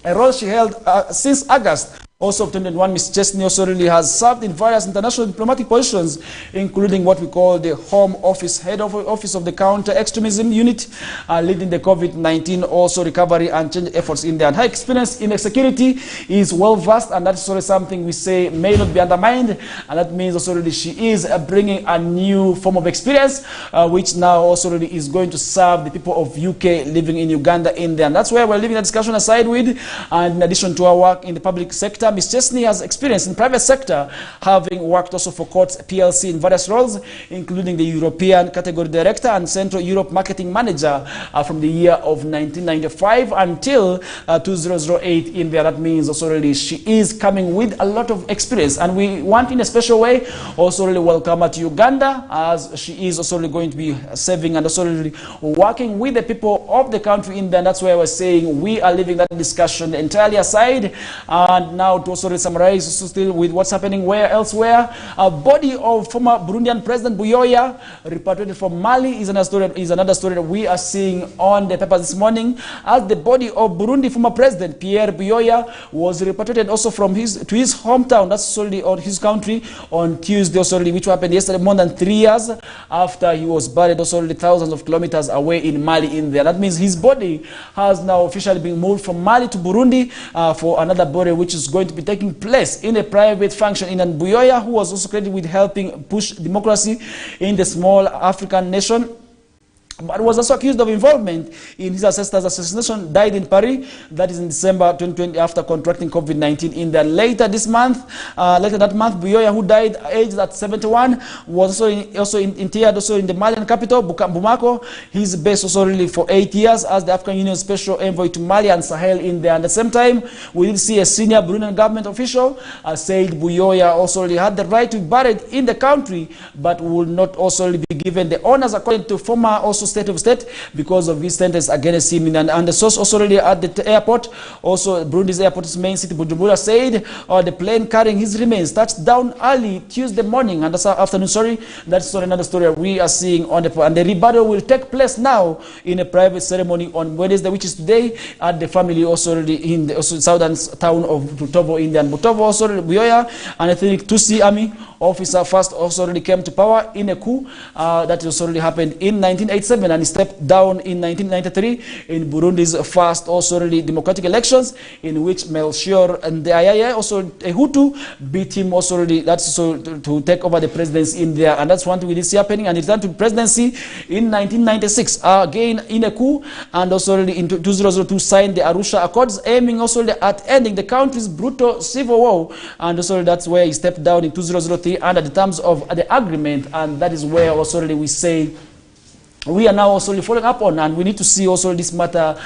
Speaker 1: a role she held since August. Also, of 2021, Ms. Chesney also really has served in various international diplomatic positions, including what we call the Home Office, Head of Office of the Counter-Extremism Unit, leading the COVID-19 also recovery and change efforts in there. And her experience in security is well-versed, and that's sort of something we say may not be undermined, and that means also really she is bringing a new form of experience, which now also really is going to serve the people of UK living in Uganda in there. And that's where we're leaving the discussion aside with, and in addition to our work in the public sector, Ms. Chesney has experience in private sector, having worked also for Courts PLC in various roles, including the European Category Director and Central Europe Marketing Manager from the year of 1995 until 2008 in there. That means also really she is coming with a lot of experience, and we want in a special way also really welcome her to Uganda, as she is also really going to be serving and also really working with the people of the country in there. And that's why we're saying we are leaving that discussion entirely aside, and now to also summarize also still with what's happening where elsewhere. A body of former Burundian President Buyoya repatriated from Mali is another story that we are seeing on the paper this morning, as the body of Burundi former President Pierre Buyoya was repatriated also from his hometown, that's solely on his country, on Tuesday also, which happened yesterday, more than 3 years after he was buried also thousands of kilometers away in Mali in there. That means his body has now officially been moved from Mali to Burundi for another burial, which is going to be taking place in a private function in Buyoya, who was also credited with helping push democracy in the small African nation, but was also accused of involvement in his ancestor's assassination, died in Paris, that is in December 2020 after contracting COVID-19 in there. Later that month, Buyoya, who died aged at 71, was also interred also in the Malian capital, Bamako. He's based also really for 8 years as the African Union Special Envoy to Mali and Sahel in there. And at the same time, we did see a senior Burundian government official said Buyoya also really had the right to be buried in the country, but would not also really be given the honors according to former also state of state because of his sentence against him. And the source also already at the airport, also Burundi's airport's main city, Bujumbura, said the plane carrying his remains touched down early Tuesday morning, and afternoon, sorry. That's another story we are seeing on the, and the rebuttal will take place now in a private ceremony on Wednesday, which is today, at the family also already in the also southern town of Butovo, India. And Butovo also Buyoya, and I think Tutsi army officer first also already came to power in a coup that also already happened in 1987, and he stepped down in 1993 in Burundi's first also already democratic elections, in which Melchior and the Ayaye, also a Hutu, beat him also already. That's so to take over the presidency in there, and that's one thing we did see happening. And he returned to presidency in 1996 again in a coup, and also already in 2002 signed the Arusha Accords, aiming also at ending the country's brutal civil war, and also that's where he stepped down in 2003 under the terms of the agreement. And that is where also already we say we are now also following up on, and we need to see also this matter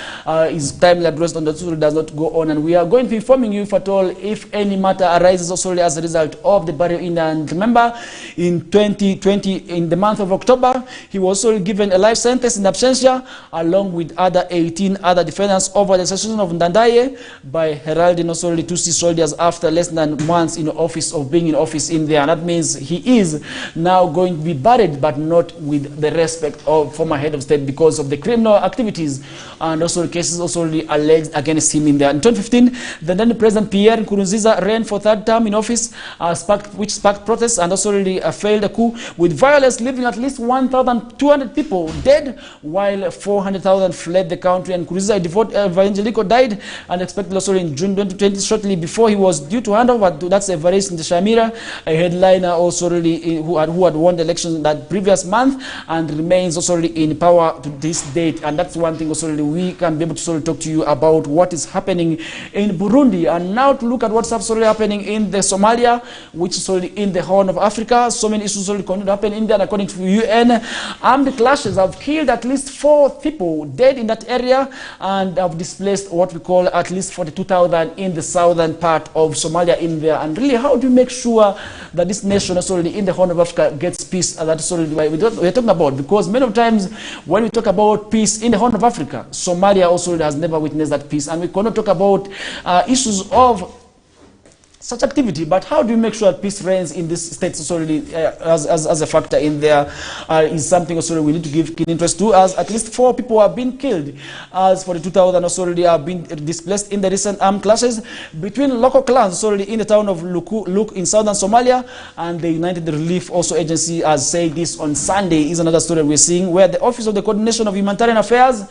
Speaker 1: is timely addressed on the truth does not go on, and we are going to be informing you if at all if any matter arises also as a result of the burial in. And remember, in 2020, in the month of October, he was also given a life sentence in absentia along with other 18 other defendants over the assassination of Ndandaye by heralding also Tutsi soldiers after less than months in office of being in office in there. And that means he is now going to be buried, but not with the respect of former head of state because of the criminal activities and also cases also alleged against him in there. In 2015, the then President Pierre Nkurunziza ran for third term in office, which sparked protests and also failed a coup, with violence leaving at least 1,200 people dead, while 400,000 fled the country. And Nkurunziza, a devout evangelical, died unexpectedly also in June 2020, shortly before he was due to hand over to that's Evariste Ndayishimiye, a headliner also who had won the election that previous month, and remains also also in power to this date, and that's one thing also we can be able to talk to you about what is happening in Burundi. And now to look at what's absolutely happening in the Somalia, which is in the Horn of Africa. So many issues continue to happen in there. And according to UN, armed clashes have killed at least 4 people dead in that area, and have displaced what we call at least 42,000 in the southern part of Somalia in there. And really, how do you make sure that this nation also in the Horn of Africa gets peace? And that's also why we're talking about, because many of times when we talk about peace in the Horn of Africa, Somalia also has never witnessed that peace, and we cannot talk about issues of such activity. But how do you make sure that peace reigns in this state as a factor in there is something also we need to give keen interest to, as at least 4 people have been killed, as 42,000 also have been displaced in the recent armed clashes between local clans in the town of Luk in southern Somalia. And the United Relief also Agency has said this on Sunday is another story we're seeing, where the Office of the Coordination of Humanitarian Affairs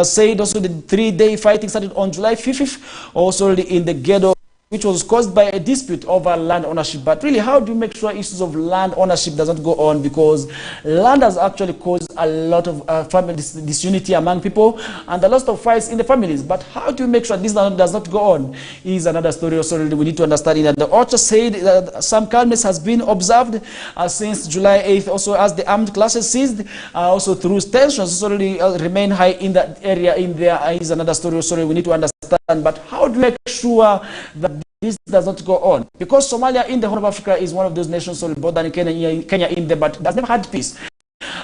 Speaker 1: said also the 3-day fighting started on July 5th, also in the ghetto, which was caused by a dispute over land ownership. But really, how do you make sure issues of land ownership does not go on? Because land has actually caused a lot of family disunity among people and a lot of fights in the families. But how do you make sure this does not go on is another story also we need to understand. And the author said that some calmness has been observed since July 8th, also as the armed clashes ceased, also through tensions remain high in that area in there is another story also we need to understand. But how do you make sure that this does not go on? Because Somalia in the Horn of Africa is one of those nations, more than Kenya in there, but has never had peace.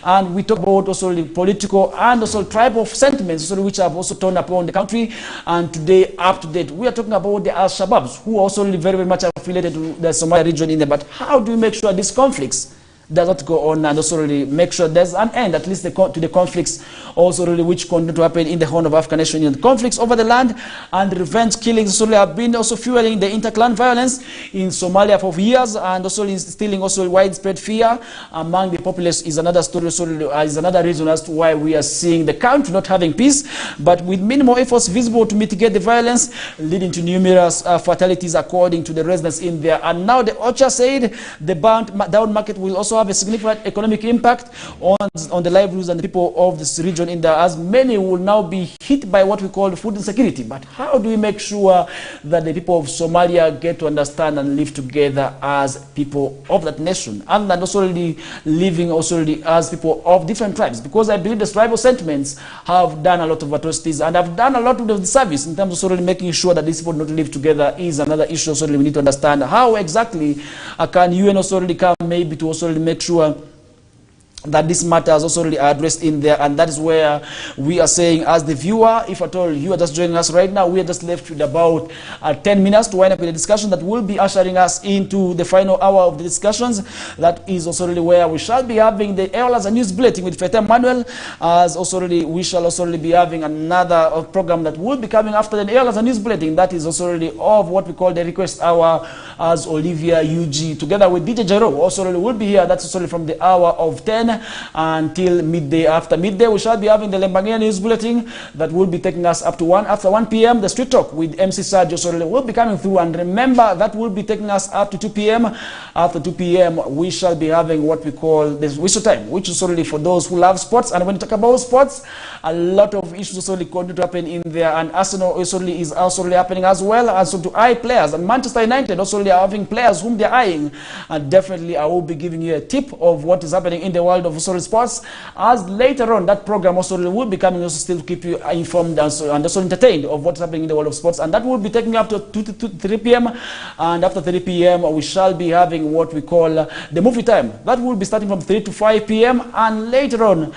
Speaker 1: And we talk about also the political and also tribal sentiments which have also turned upon the country. And today, up to date, we are talking about the Al-Shabaabs, who are also very, very much affiliated to the Somalia region in there. But how do we make sure these conflicts does not go on, and also really make sure there's an end, at least to the conflicts also really which continue to happen in the Horn of Africa nation? And conflicts over the land and revenge killings also have been also fueling the inter-clan violence in Somalia for years, and also instilling also widespread fear among the populace is another story, also is another reason as to why we are seeing the country not having peace, but with minimal efforts visible to mitigate the violence, leading to numerous fatalities according to the residents in there. And now the OCHA said the down market will also have a significant economic impact on the livelihoods and the people of this region in there, as many will now be hit by what we call food insecurity. But how do we make sure that the people of Somalia get to understand and live together as people of that nation, and also living also as people of different tribes? Because I believe the tribal sentiments have done a lot of atrocities and have done a lot of the service in terms of making sure that these people not live together is another issue. So we need to understand how exactly can UN also come maybe to also make sure that this matter is also really addressed in there. And that is where we are saying, as the viewer, if at all you are just joining us right now, we are just left with about 10 minutes to wind up with the discussion that will be ushering us into the final hour of the discussions. That is also really where we shall be having the Airlines and News Bulletin with Fete Manuel, as also really we shall also really be having another program that will be coming after the Airlines and News Bulletin. That is also really of what we call the Request Hour, as Olivia UG together with DJ Jero also really will be here. That's also really from the hour of 10 until midday. After midday, we shall be having the Lembangia News Bulletin that will be taking us up to 1. After 1 p.m., the Street Talk with MC Sergio Sorele will be coming through. And remember, that will be taking us up to 2 p.m. After 2 p.m., we shall be having what we call the Whistle Time, which is solely for those who love sports. And when you talk about sports, a lot of issues also continue to happen in there. And Arsenal is also happening as well. And so to eye players. And Manchester United also are having players whom they're eyeing. And definitely, I will be giving you a tip of what is happening in the world of sports, as later on that program also will be coming also still to keep you informed and also entertained of what's happening in the world of sports. And that will be taking up to 2 to 3 p.m. And after 3 p.m. we shall be having what we call the movie time. That will be starting from 3 to 5 p.m. And later on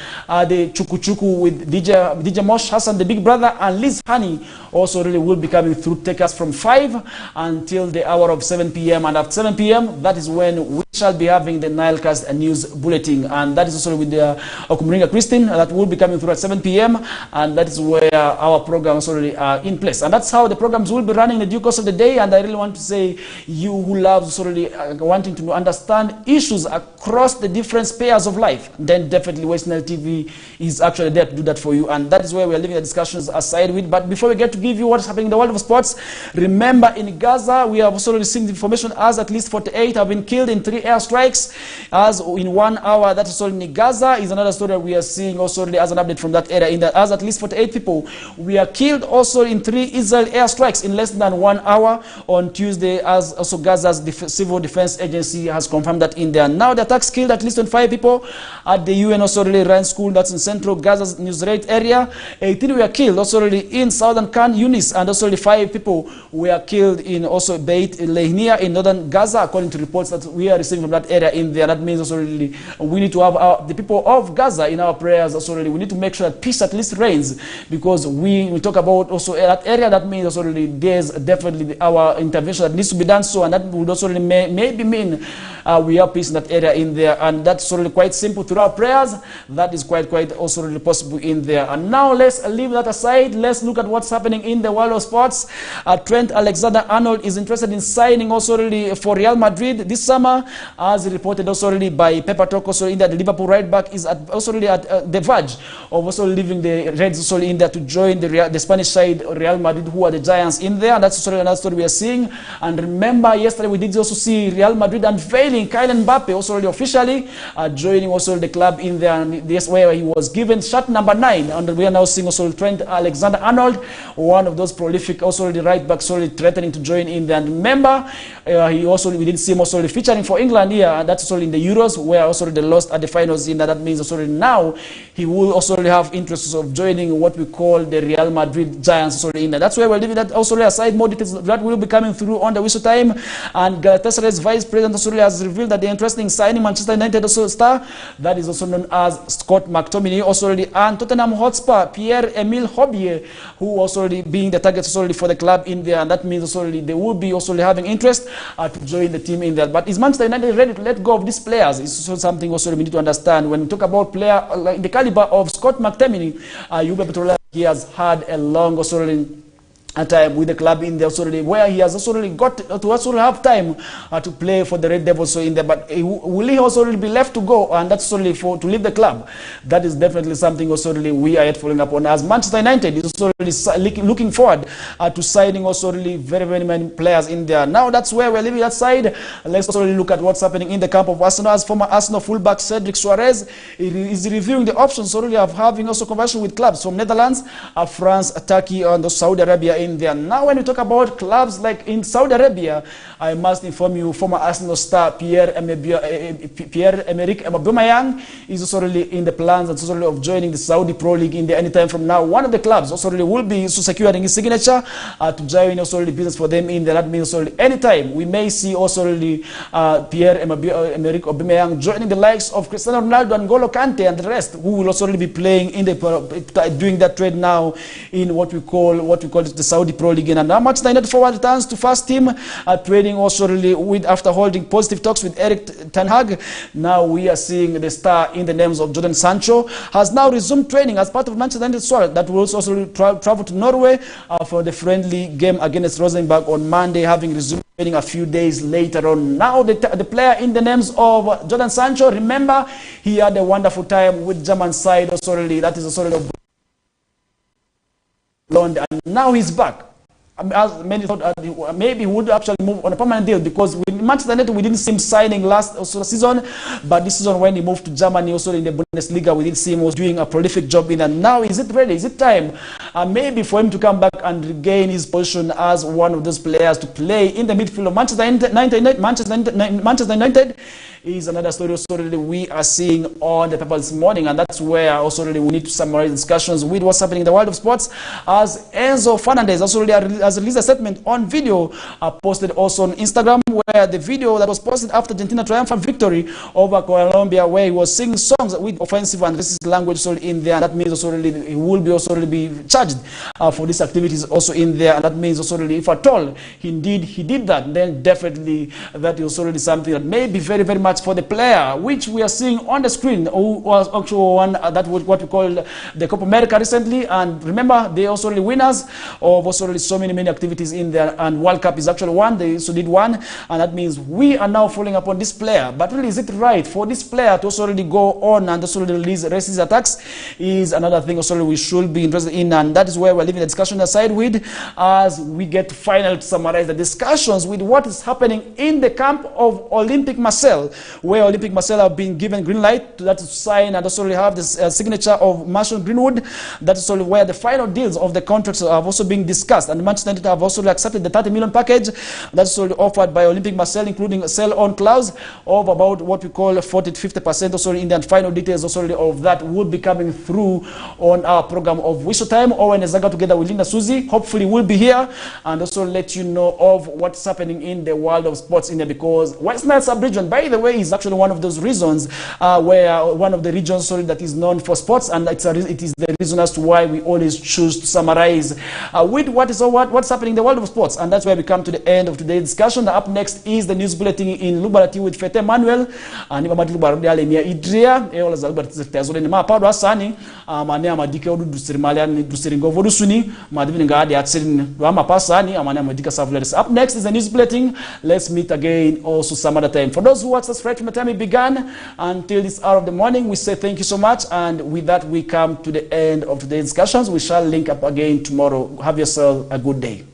Speaker 1: the Chuku Chuku with DJ Mosh Hassan, the Big Brother, and Liz Honey also really will be coming through, take us from 5 until the hour of 7 p.m. And after 7 p.m. that is when we shall be having the Nilecast News Bulletin. And that is also with the Okumuringa Christine that will be coming through at 7 p.m. And that is where our programs already are in place. And that's how the programs will be running in the due course of the day. And I really want to say, you who loves already wanting to understand issues across the different spheres of life, then definitely Western TV is actually there to do that for you. And that is where we are leaving the discussions aside with. But before we get to give you what's happening in the world of sports, remember in Gaza, we have also received information as at least 48 have been killed in 3 airstrikes as in 1 hour. That is also in Gaza is another story we are seeing also as an update from that area, in that as at least 48 people were killed also in 3 Israel airstrikes in less than 1 hour on Tuesday, as also Gaza's civil defense agency has confirmed that in there. Now the attacks killed at least 25 people at the UN also really run school that's in central Gaza's Nuseirat area. 18 were killed also really in southern Khan Yunis, and also 5 people were killed in also Beit Lahnia in northern Gaza, according to reports that we are receiving from that area in there. That means also really we need to have the people of Gaza in our prayers also really. We need to make sure that peace at least reigns, because we talk about also that area. That means also really there's definitely our intervention that needs to be done so, and that would also really maybe mean we have peace in that area in there, and that's really quite simple through our prayers. That is quite also really possible in there. And now let's leave that aside. Let's look at what's happening in the world of sports. Trent Alexander-Arnold is interested in signing also really for Real Madrid this summer, as reported also really by Pepper Talk also in that the Liverpool right back is also really at the verge of also leaving the Reds also in there to join the Spanish side Real Madrid, who are the giants in there. That's also another story we are seeing. And remember, yesterday we did also see Real Madrid unveiling Kylian Mbappe also really officially joining also the club in there, and this where he was given shirt number 9, and we are now seeing also Trent Alexander-Arnold, one of those prolific also the right backs also threatening to join in there. And remember, we did see him also featuring for England here, and that's also in the Euros, where also they lost at the finals in that. That means also now he will also have interests of joining what we call the Real Madrid giants also in there. That's where we're leaving that also aside. More details that will be coming through on the whistle time. And Galatasaray's vice president also has revealed that they're interested in signing Manchester United also star that is also known as Scott McTominay also already, and Tottenham Hotspur Pierre-Emile Hobier, who also already being the target also already for the club in there. And that means also already they will be also having interest to join the team in there. But is Manchester United ready to let go of these players? It's also something also we need to understand when we talk about player like the caliber of Scott McTominay. You'll be able to realize he has had a long also time with the club in there already, where he has also really got to also have time to play for the Red Devils so in there. But will he also really be left to go, and that's only for to leave the club? That is definitely something also really we are yet following up on, as Manchester United is also really looking forward to signing also really very many players in there. Now that's where we're leaving that side. Let's also really look at what's happening in the camp of Arsenal, as former Arsenal fullback Cedric Soares is reviewing the options already of having also conversion with clubs from Netherlands, France, Turkey, and Saudi Arabia in there. Now when we talk about clubs like in Saudi Arabia, I must inform you former Arsenal star Pierre-Emerick Aubameyang is also really in the plans and also of joining the Saudi Pro League in the anytime from now. One of the clubs also really will be securing his signature to join also really business for them in there. That means also anytime we may see also really Pierre-Emerick Aubameyang joining the likes of Cristiano Ronaldo and N'Golo Kante and the rest, who will also really be playing in the doing that trade now in what we call the Saudi Pro League. And now Manchester United forward returns to first team training also really with after holding positive talks with Erik ten Hag. Now we are seeing the star in the names of Jadon Sancho has now resumed training as part of Manchester United squad that will also travel to Norway for the friendly game against Rosenborg on Monday, having resumed training a few days later on. Now the player in the names of Jadon Sancho, remember he had a wonderful time with German side also really, that is also really London, and now he's back. As many thought maybe he would actually move on a permanent deal, because with Manchester United we didn't see him signing last season, but this season when he moved to Germany also in the Bundesliga, we did see him was doing a prolific job in that. Now is it ready? Is it time maybe for him to come back and regain his position as one of those players to play in the midfield of Manchester United? Is another story also really we are seeing on the paper this morning, and that's where also really we need to summarize discussions with what's happening in the world of sports, as Enzo Fernandez also really has released a statement on video posted also on Instagram, where the video that was posted after Argentina triumphant victory over Colombia, where he was singing songs with offensive and racist language also in there. And that means also really he will be also really be charged for these activities also in there. And that means also really if at all indeed he did that, then definitely that is also really something that may be very much for the player, which we are seeing on the screen, who was actually one that was what we call the Copa America recently. And remember, they also really winners of also really so many activities in there, and World Cup is actually one. They also did one, and that means we are now following up on this player. But really, is it right for this player to also really go on and also release racist attacks? Is another thing also we should be interested in. And and that is where we're leaving the discussion aside with, as we get to finally summarize the discussions with what is happening in the camp of Olympic Marseille, where Olympic Marseille have been given green light to that sign and also have this signature of Marshall Greenwood. That is also where the final deals of the contracts have also been discussed, and Manchester United have also accepted the 30 million package that's also offered by Olympic Marseille, including a sell-on clause of about what we call 40 to 50%. Also in the final details also of that would be coming through on our program of Whistle Time. Owen Ezaga together with Linda Susie hopefully will be here and also let you know of what's happening in the world of sports in there, because West Nile sub-region, by the way, is actually one of those regions where one of the regions that is known for sports, and it is the reason as to why we always choose to summarize with what's happening in the world of sports. And that's where we come to the end of today's discussion. Up next is the news bulletin in Lubarati with Fete Manuel and Ibamati Lubarati Alemia Idria eola za Lubarati Tazole ma pado asani amane amadike odu dusirimalian dusiringovo dusuni madivini ngadi atsin wama pasani amane amadika savleres. Up next is the news bulletin. Let's meet again also some other time. For those who watched us right from the time it began until this hour of the morning, we say thank you so much, and with that we come to the end of today's discussions. We shall link up again tomorrow. Have yourself a good day.